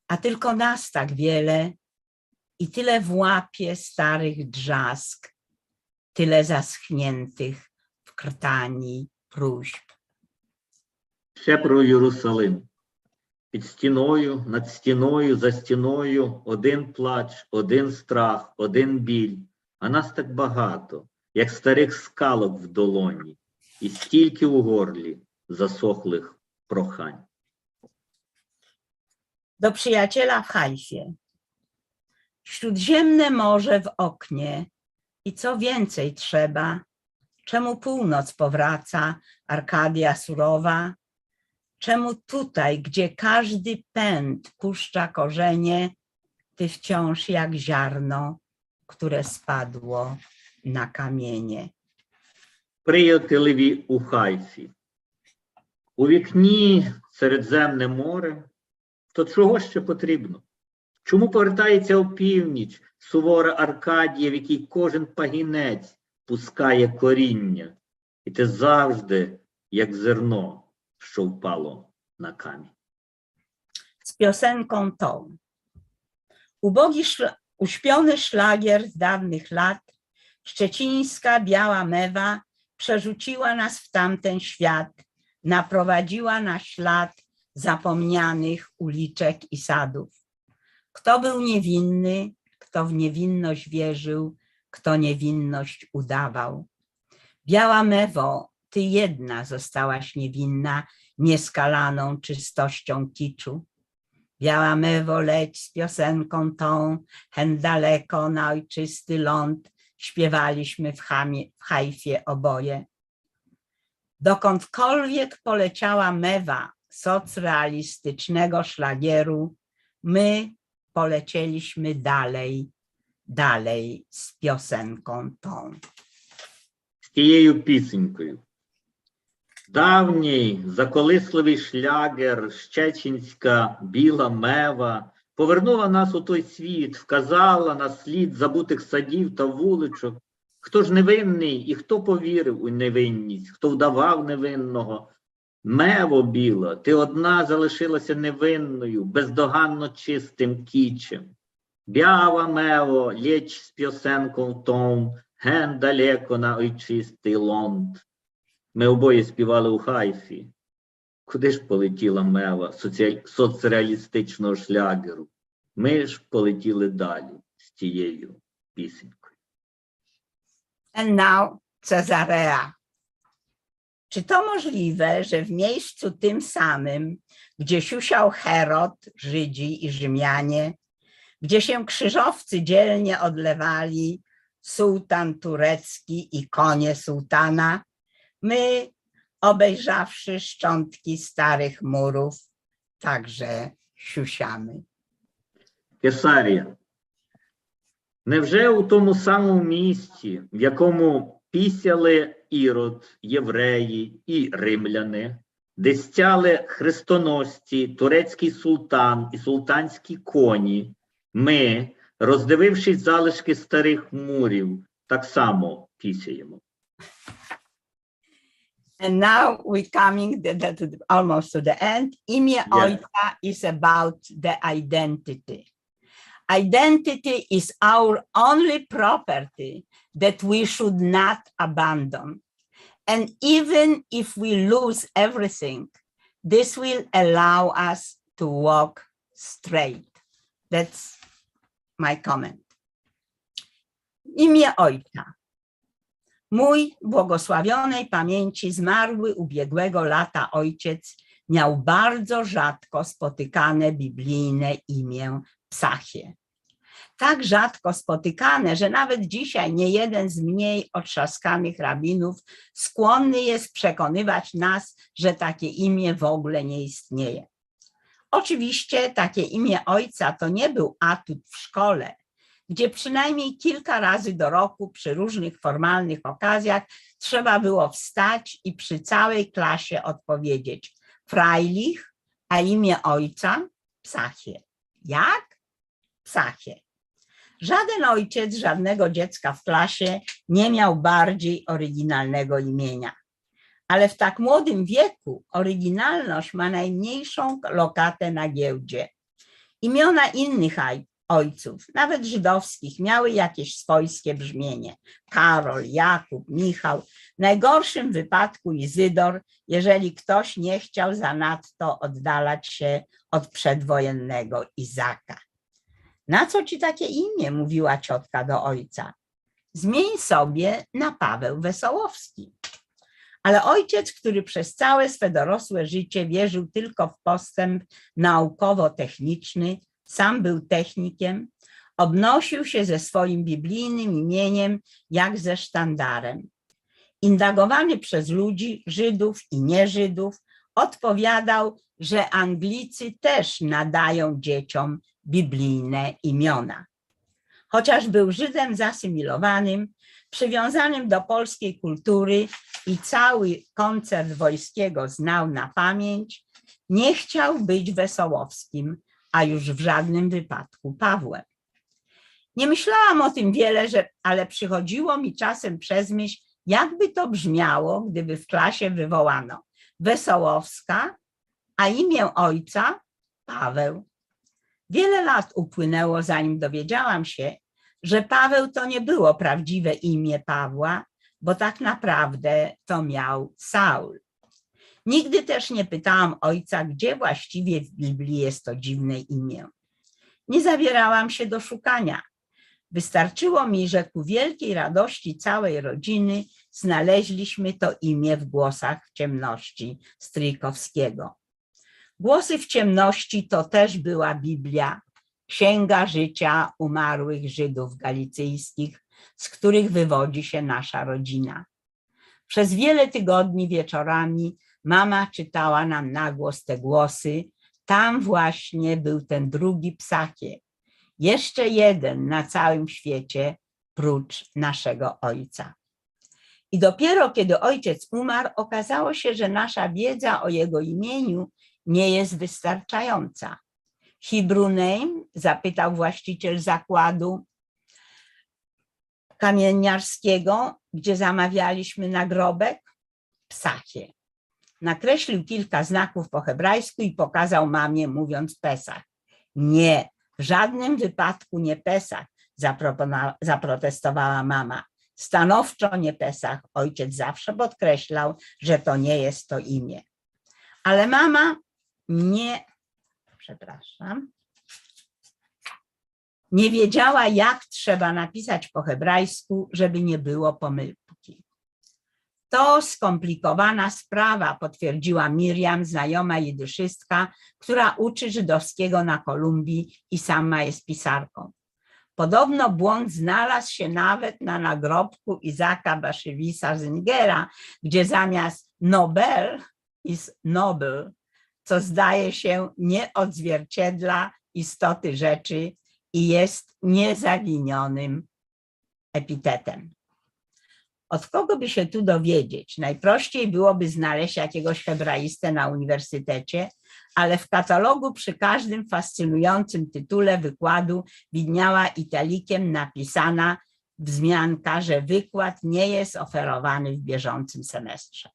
[SPEAKER 2] A tylko nas tak wiele i tyle w łapie starych drzask, tyle zaschniętych w krtani próśb.
[SPEAKER 3] Ще про Єрусалим. Під стіною, над стіною, за стіною один плач, один страх, один біль. А нас так багато, як старих скалок в долоні, і стільки у горлі засохлих прохань.
[SPEAKER 2] Do przyjaciela w Hajfie. Śródziemne morze w oknie i co więcej trzeba, czemu północ powraca, Arkadia surowa, czemu tutaj, gdzie każdy pęd puszcza korzenie, ty wciąż jak ziarno, które spadło na kamienie.
[SPEAKER 3] Приятелеві у Хайфі. У вікні Середземне море, то чого ще потрібно? Чому повертається опівніч сувора Аркадія, в якій кожен пагінець пускає коріння, і ти завжди, як зерно, що впало на камінь?
[SPEAKER 2] Z piosenką tą. Ubogi, uśpiony szlagier z dawnych lat, szczecińska biała mewa przerzuciła nas w tamten świat, naprowadziła na ślad zapomnianych uliczek i sadów. Kto był niewinny, kto w niewinność wierzył, kto niewinność udawał. Biała mewo, ty jedna zostałaś niewinna, nieskalaną czystością kiczu. Biała mewo, leć z piosenką tą, hen daleko na ojczysty ląd, śpiewaliśmy w Hajfie oboje. Dokądkolwiek poleciała mewa socrealistycznego szlagieru, my polecieliśmy dalej, dalej z piosenką tą.
[SPEAKER 3] З тією пісенькою. Давній заколисливий шлягер, щечинська біла мева повернула нас у той світ, вказала на слід забутих садів та вуличок. Хто ж невинний і хто повірив у невинність, хто вдавав невинного? Мево біла, ти одна залишилася невинною, бездоганно чистим кічем. Biała melo, leć z piosenką tą, hen далеко на ojczysty ląd. Ми обоє співали у Хайфі. Куди ж полетіла мела соцреалістичного шлягеру? Ми ж полетіли далі з тією пісенькою.
[SPEAKER 2] And now Cezarea. Czy to możliwe, że w miejscu tym samym, gdzie siusiał Herod, Żydzi i Rzymianie, gdzie się krzyżowcy dzielnie odlewali, sułtan turecki i konie sułtana, my, obejrzawszy szczątki starych murów, także siusiamy.
[SPEAKER 3] Кесарія. Невже у тому самому місці, в якому пісяли Ірод, євреї і римляни, де стяли хрестоносці, турецький султан і султанські коні, ми, роздивившись залишки старих мурів, так само пісяємо?
[SPEAKER 2] And now we're coming almost to the end. Imię Ojca is about the identity. Identity is our only property that we should not abandon. And even if we lose everything, this will allow us to walk straight. That's my comment. Imię Ojca. Mój błogosławionej pamięci zmarły ubiegłego lata ojciec miał bardzo rzadko spotykane biblijne imię Psachie. Tak rzadko spotykane, że nawet dzisiaj nie jeden z mniej otrzaskanych rabinów skłonny jest przekonywać nas, że takie imię w ogóle nie istnieje. Oczywiście takie imię ojca to nie był atut w szkole, gdzie przynajmniej kilka razy do roku przy różnych formalnych okazjach trzeba było wstać i przy całej klasie odpowiedzieć Frajlich, a imię ojca Psachie. Jak? Psachie. Żaden ojciec żadnego dziecka w klasie nie miał bardziej oryginalnego imienia. Ale w tak młodym wieku oryginalność ma najmniejszą lokatę na giełdzie. Imiona innych ojców, nawet żydowskich, miały jakieś swojskie brzmienie. Karol, Jakub, Michał, w najgorszym wypadku Izydor, jeżeli ktoś nie chciał zanadto oddalać się od przedwojennego Izaka. Na co ci takie imię? Mówiła ciotka do ojca. Zmień sobie na Paweł Wesołowski. Ale ojciec, który przez całe swe dorosłe życie wierzył tylko w postęp naukowo-techniczny, sam był technikiem, obnosił się ze swoim biblijnym imieniem jak ze sztandarem. Indagowany przez ludzi, Żydów i nieżydów, odpowiadał, że Anglicy też nadają dzieciom biblijne imiona. Chociaż był Żydem zasymilowanym, przywiązanym do polskiej kultury i cały koncert wojskiego znał na pamięć, nie chciał być Wesołowskim, a już w żadnym wypadku Pawłem. Nie myślałam o tym wiele, ale przychodziło mi czasem przez myśl, jakby to brzmiało, gdyby w klasie wywołano Wesołowska, a imię ojca Paweł. Wiele lat upłynęło, zanim dowiedziałam się, że Paweł to nie było prawdziwe imię Pawła, bo tak naprawdę to miał Saul. Nigdy też nie pytałam ojca, gdzie właściwie w Biblii jest to dziwne imię. Nie zabierałam się do szukania. Wystarczyło mi, że ku wielkiej radości całej rodziny znaleźliśmy to imię w Głosach w ciemności Stryjkowskiego. Głosy w ciemności to też była Biblia, księga życia umarłych Żydów galicyjskich, z których wywodzi się nasza rodzina. Przez wiele tygodni wieczorami mama czytała nam na głos te głosy. Tam właśnie był ten drugi Psachie, jeszcze jeden na całym świecie, prócz naszego ojca. I dopiero kiedy ojciec umarł, okazało się, że nasza wiedza o jego imieniu nie jest wystarczająca. Hebrew name? Zapytał właściciel zakładu kamieniarskiego, gdzie zamawialiśmy nagrobek. Psachie. Nakreślił kilka znaków po hebrajsku i pokazał mamie, mówiąc Pesach. Nie, W żadnym wypadku nie Pesach, zaprotestowała mama. Stanowczo nie Pesach. Ojciec zawsze podkreślał, że to nie jest to imię. Ale mama nie wiedziała, jak trzeba napisać po hebrajsku, żeby nie było pomyłki. To skomplikowana sprawa, potwierdziła Miriam, znajoma jidyszystka, która uczy żydowskiego na Kolumbii i sama jest pisarką. Podobno błąd znalazł się nawet na nagrobku Izaka Baszewisa Zingera, gdzie zamiast Nobel jest Nobel, co zdaje się nie odzwierciedla istoty rzeczy i jest niezawinionym epitetem. Od kogo by się tu dowiedzieć? Najprościej byłoby znaleźć jakiegoś hebraistę na uniwersytecie, ale w katalogu przy każdym fascynującym tytule wykładu widniała italikiem napisana wzmianka, że wykład nie jest oferowany w bieżącym semestrze.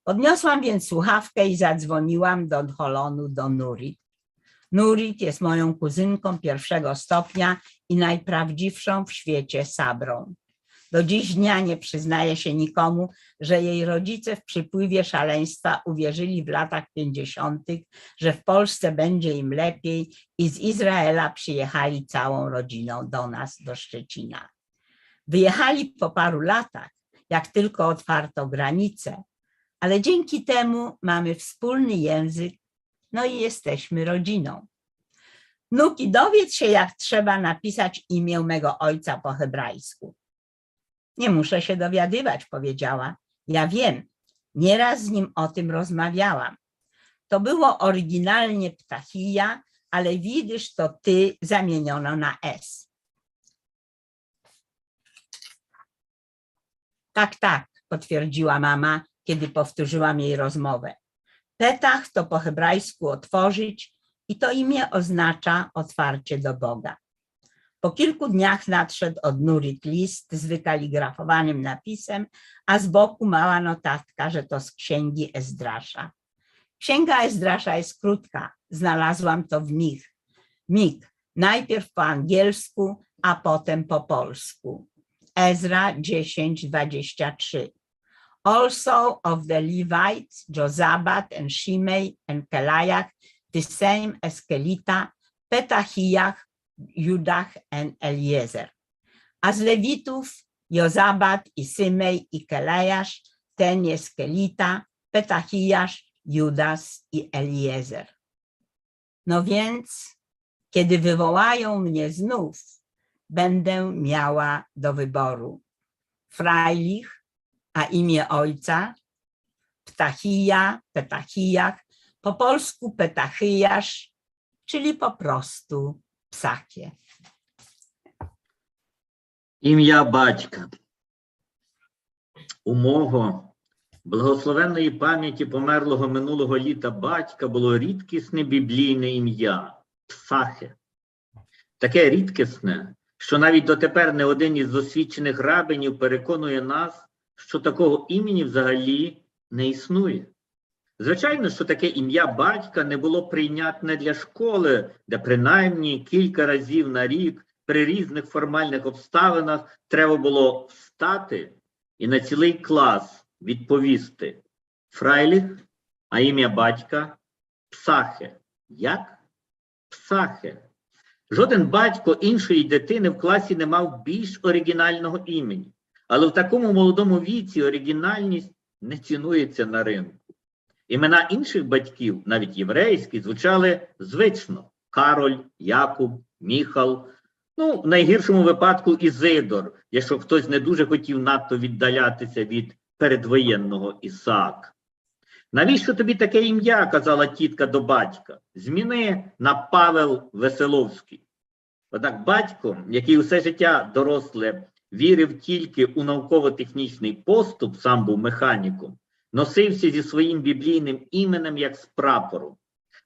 [SPEAKER 2] Podniosłam więc słuchawkę i zadzwoniłam do Holonu do Nurit. Nurit jest moją kuzynką pierwszego stopnia i najprawdziwszą w świecie sabrą. Do dziś dnia nie przyznaje się nikomu, że jej rodzice w przypływie szaleństwa uwierzyli w latach 50., że w Polsce będzie im lepiej i z Izraela przyjechali całą rodziną do nas, do Szczecina. Wyjechali po paru latach, jak tylko otwarto granice, ale dzięki temu mamy wspólny język, no i jesteśmy rodziną. Nuki, dowiedz się, jak trzeba napisać imię mego ojca po hebrajsku. Nie muszę się dowiadywać, powiedziała. Ja wiem, nieraz z nim o tym rozmawiałam. To było oryginalnie Ptachija, ale widzisz, to ty zamieniono na S. Tak, potwierdziła mama, kiedy powtórzyłam jej rozmowę. Petach to po hebrajsku otworzyć i to imię oznacza otwarcie do Boga. Po kilku dniach nadszedł od Nurit list z wykaligrafowanym napisem, a z boku mała notatka, że to z księgi Ezdrasza. Księga Ezdrasza jest krótka, znalazłam to w mig, najpierw po angielsku, a potem po polsku. Ezra 10:23. Also of the Levites, Jozabad and Shimei and Kelaiah, the same as Kelita, Petachijach, Judach and Eliezer. A z Lewitów Jozabad i Symej i Kelajasz, ten jest Kelita, Petachijasz, Judas i Eliezer. No więc, kiedy wywołają mnie znów, będę miała do wyboru Frajlich, a imię ojca, Ptachija, Petachijach, po polsku Petachyjasz, czyli po prostu Psakie.
[SPEAKER 3] Ім'я батька. У мого благословенної пам'яті померлого минулого літа батька було рідкісне біблійне ім'я – Псахе. Таке рідкісне, що навіть дотепер не один із досвідчених рабинів переконує нас, що такого імені взагалі не існує. Звичайно, що таке ім'я батька не було прийнятне для школи, де принаймні кілька разів на рік при різних формальних обставинах треба було встати і на цілий клас відповісти Фрайліх, а ім'я батька Псахе. Як? Псахе. Жоден батько іншої дитини в класі не мав більш оригінального імені. Але в такому молодому віці оригінальність не цінується на ринку. Імена інших батьків, навіть єврейські, звучали звично. Кароль, Якуб, Міхал. Ну, в найгіршому випадку Ізидор, якщо хтось не дуже хотів надто віддалятися від передвоєнного Ісаака. Навіщо тобі таке ім'я, казала тітка до батька. Зміни на Павел Веселовський. Однак батько, який усе життя доросле вірив тільки у науково-технічний поступ, сам був механіком, носився зі своїм біблійним іменем як з прапору.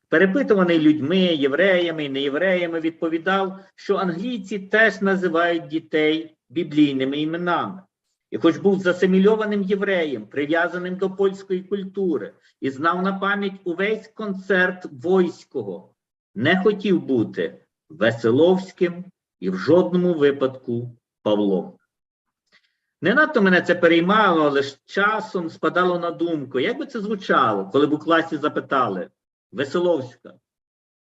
[SPEAKER 3] Перепитуваний людьми, євреями і неєвреями, відповідав, що англійці теж називають дітей біблійними іменами. І хоч був засимільованим євреєм, прив'язаним до польської культури, і знав на пам'ять увесь концерт Войського, не хотів бути Веселовським і в жодному випадку Павлом. Не надто мене це переймало, але ж часом спадало на думку, як би це звучало, коли б у класі запитали: Веселовська,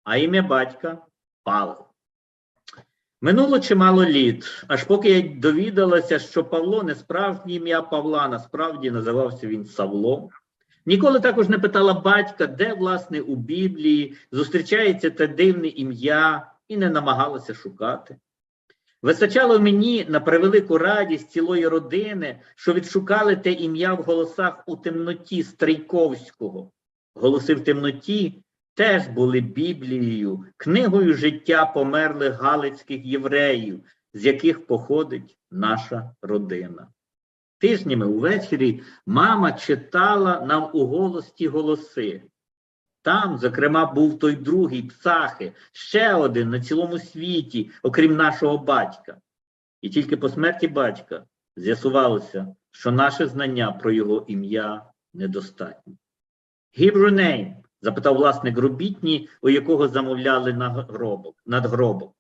[SPEAKER 3] а ім'я батька Павло. Минуло чимало літ, аж поки я довідалася, що Павло не справжнє ім'я Павла, насправді називався він Савло. Ніколи також не питала батька, де, власне, у Біблії зустрічається те дивне ім'я, і не намагалася шукати. Вистачало мені на превелику радість цілої родини, що відшукали те ім'я в голосах у темноті Стрийковського. Голоси в темноті теж були Біблією, книгою життя померлих галицьких євреїв, з яких походить наша родина. Тижнями увечері мама читала нам уголос ті голоси. Там, зокрема, був той другий, Псахи, ще один на цілому світі, окрім нашого батька. І тільки по смерті батька з'ясувалося, що наше знання про його ім'я недостатньо. «Hebrew name?» – запитав власник робітні, у якого замовляли надгробок.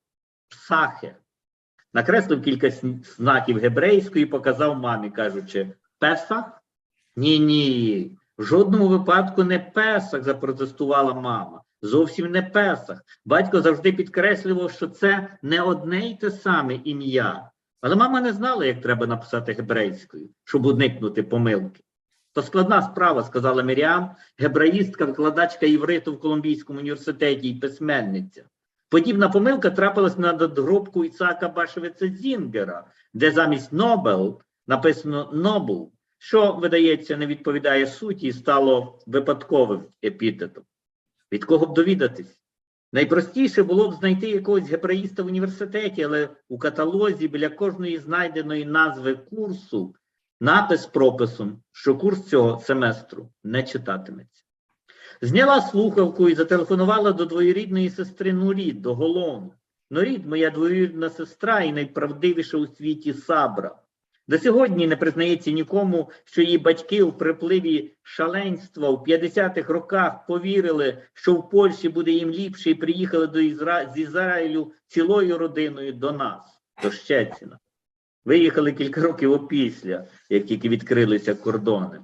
[SPEAKER 3] «Псахе». Накреслив кілька знаків гебрейської і показав мамі, кажучи: «Песах?» «Ні-ні, в жодному випадку не Песах», – запротестувала мама. «Зовсім не Песах. Батько завжди підкреслював, що це не одне й те саме ім'я». Але мама не знала, як треба написати гебрейською, щоб уникнути помилки. «То складна справа», – сказала Міріам, гебраїстка, викладачка євриту в Колумбійському університеті і письменниця. Подібна помилка трапилась на надгробку Іцаака Башевіца Зінгера, де замість Нобел написано Нобл, що, видається, не відповідає суті і стало випадковим епітетом. Від кого б довідатись? Найпростіше було б знайти якогось гебраїста в університеті, але у каталозі біля кожної знайденої назви курсу напис прописом, що курс цього семестру не читатиметься. Зняла слухавку і зателефонувала до двоюрідної сестри Нурід, до Голону. Нурід – моя двоюрідна сестра і найправдивіша у світі Сабра. До сьогодні не признається нікому, що її батьки у припливі шаленства у 50-х роках повірили, що в Польщі буде їм ліпше, і приїхали з Ізраїлю цілою родиною до нас, до Щеціна. Виїхали кілька років опісля, як тільки відкрилися кордони.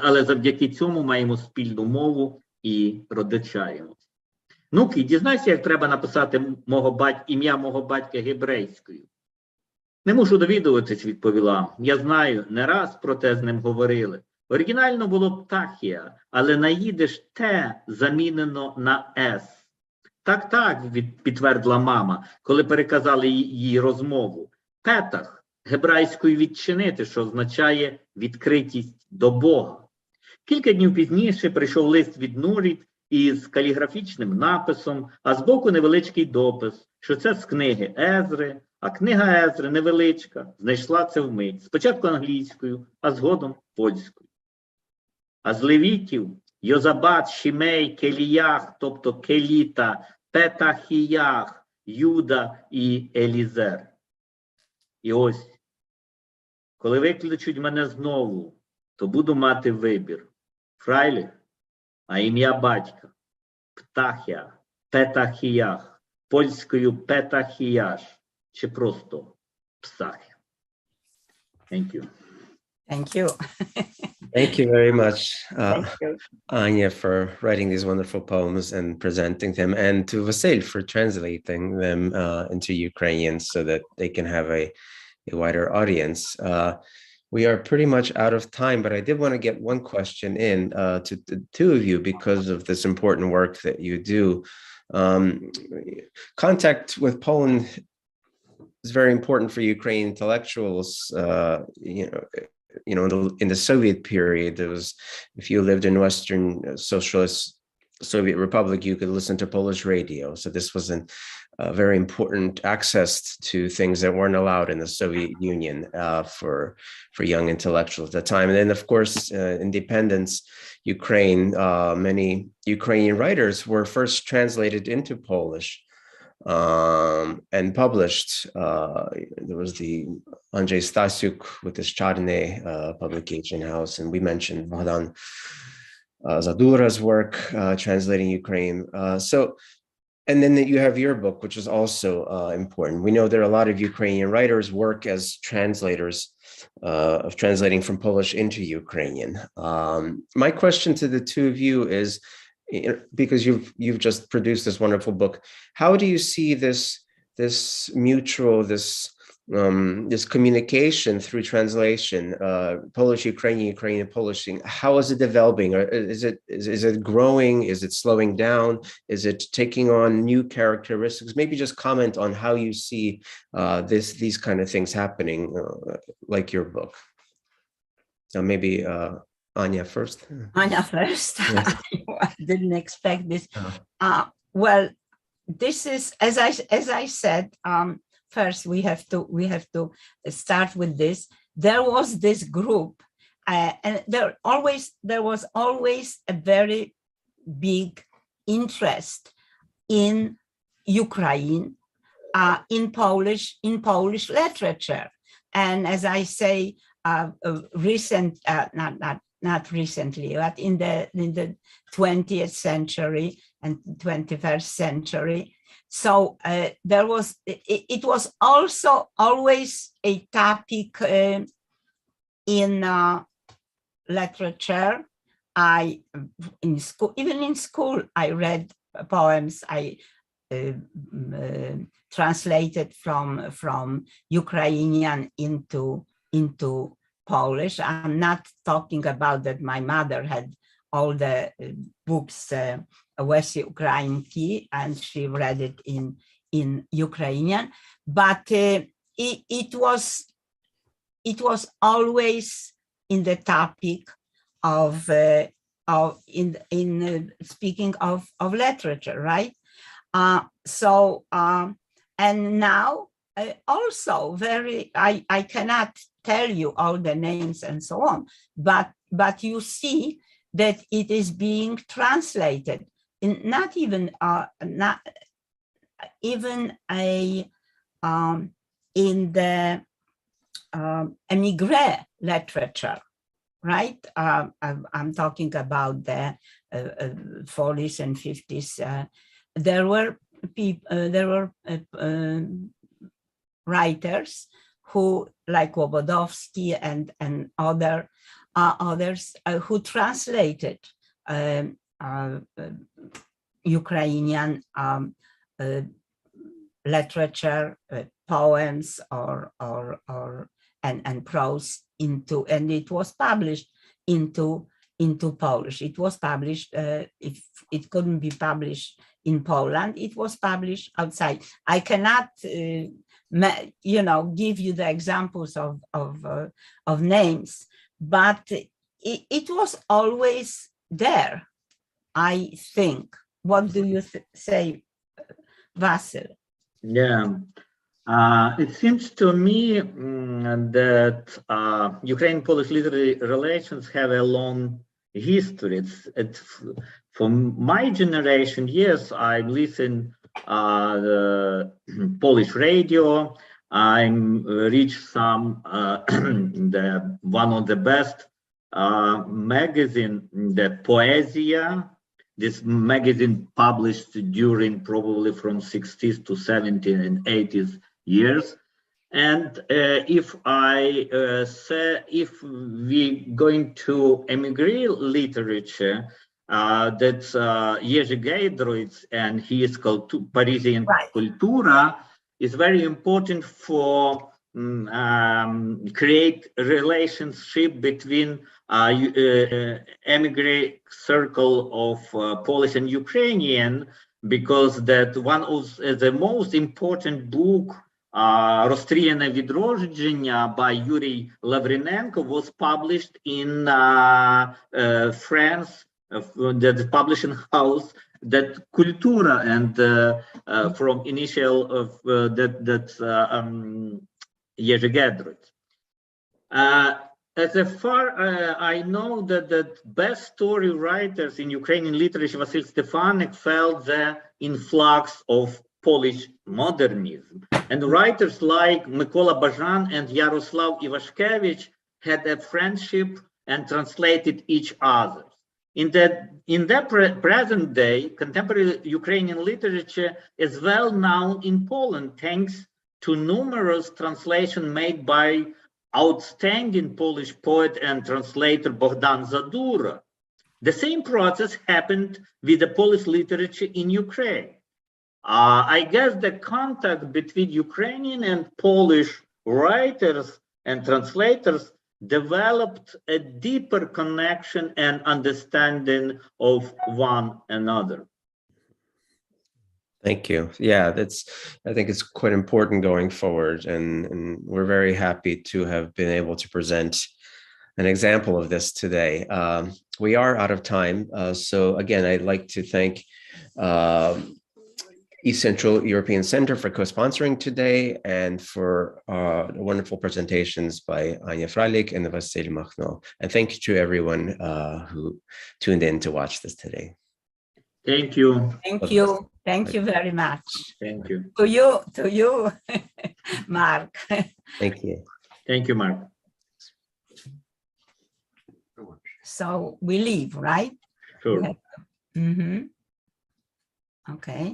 [SPEAKER 3] Але завдяки цьому маємо спільну мову і родичаємося. Ну-ки, дізнайся, як треба написати ім'я мого батька гебрейською. Не мушу довідуватись, відповіла. Я знаю, не раз про те з ним говорили. Оригінально було Птахія, але на їдиш «те» замінено на «с». Так, підтвердила мама, коли переказали їй розмову. Петах гебрайською відчинити, що означає відкритість до Бога. Кілька днів пізніше прийшов лист від Нурід із каліграфічним написом, а збоку невеличкий допис, що це з книги Езри, а книга Езри невеличка, знайшла це вмить, спочатку англійською, а згодом польською. А з левітів Йозабад, Шімей, Келіях, тобто Келіта, Петахіях, Юда і Елізер. І ось, коли викличуть мене знову, то буду мати вибір. Фрайліх, а ім'я батька Птахія, Петахіях, польською Петахіяш, чи просто Псахія. Thank you.
[SPEAKER 2] Thank you.
[SPEAKER 1] Thank you very much,
[SPEAKER 2] Thank you.
[SPEAKER 1] Anya, for writing these wonderful poems and presenting them, and to Vasyl for translating them into Ukrainian so that they can have a wider audience. We are pretty much out of time, but I did want to get one question in to the two of you because of this important work that you do. Contact with Poland is very important for Ukrainian intellectuals. In the Soviet period, there was, if you lived in Western Socialist Soviet Republic, you could listen to Polish radio. So this was a very important access to things that weren't allowed in the Soviet Union for young intellectuals at the time. And then, of course, independence, Ukraine, many Ukrainian writers were first translated into Polish and published. There was the Andrzej Stasiuk with his Czarny publication house, and we mentioned Bogdan Zadura's work translating Ukraine. So And then that you have your book, which is also important. We know there are a lot of Ukrainian writers work as translators of translating from Polish into Ukrainian. My question to the two of you is, because you've just produced this wonderful book, how do you see this mutual, this communication through translation, Polish, Ukrainian, Ukrainian, Polish? How is it developing? Or is it growing? Is it slowing down? Is it taking on new characteristics? Maybe just comment on how you see these kind of things happening, like your book. So maybe Anya first.
[SPEAKER 2] Anya first.
[SPEAKER 1] Yes.
[SPEAKER 2] I didn't expect this. Well, this is, as I said. First, we have to start with this. There was this group, and there was always a very big interest in Ukraine, in Polish literature, and as I say, not recently, but in the 20th century and 21st century. So there was. It was also always a topic in literature. In school, I read poems. I translated from Ukrainian into Polish. I'm not talking about that. My mother had all the books. Vasyl Makhno, and she read it in Ukrainian, but it was always in the topic of speaking of literature, right? And now also very, I cannot tell you all the names and so on, but you see that it is being translated. Not even in the émigré literature, right? I'm talking about the 40s and 50s. There were writers who, like Łobodowski and others, who translated Ukrainian literature, poems, and prose into, and it was published into Polish. It was published. If it couldn't be published in Poland, it was published outside. I cannot, give you the examples of names, but it was always there, I think. What do you say, Vasyl?
[SPEAKER 3] Yeah, it seems to me that Ukraine-Polish literary relations have a long history. It's for my generation. Yes, I listen the Polish radio. I reach some one of the best magazine, the Poezia. This magazine published during probably from 60s to 70s and 80s years. And if we going to emigrate literature, that's Jerzy Giedroyc and his Parisian Cultura is very important for create relationship between emigrant circle of Polish and Ukrainian, because that one of the most important book, Розстріляне відродження by Yuri Lavrinenko, was published in France, the publishing house, that Cultura, and from initial of Jerzy Giedroyc. As far I know that the best story writers in Ukrainian literature, Vasyl Stefanik, felt the influx of Polish modernism. And writers like Mykola Bazhan and Yaroslav Iwaszkiewicz had a friendship and translated each other. In the present day, contemporary Ukrainian literature is well known in Poland thanks to numerous translations made by outstanding Polish poet and translator Bogdan Zadura. The same process happened with the Polish literature in Ukraine. I guess the contact between Ukrainian and Polish writers and translators developed a deeper connection and understanding of one another.
[SPEAKER 1] Thank you. Yeah, I think it's quite important going forward, and we're very happy to have been able to present an example of this today. We are out of time, so again, I'd like to thank East Central European Center for co-sponsoring today and for wonderful presentations by Anna Frajlich and Vasyl Makhno. And thank you to everyone who tuned in to watch this today.
[SPEAKER 3] Thank you.
[SPEAKER 2] Thank you. Thank you very much.
[SPEAKER 3] Thank you.
[SPEAKER 2] To you, Mark.
[SPEAKER 1] Thank you.
[SPEAKER 3] Thank you, Mark.
[SPEAKER 2] So we leave, right?
[SPEAKER 3] Sure.
[SPEAKER 2] Mm-hmm. Okay.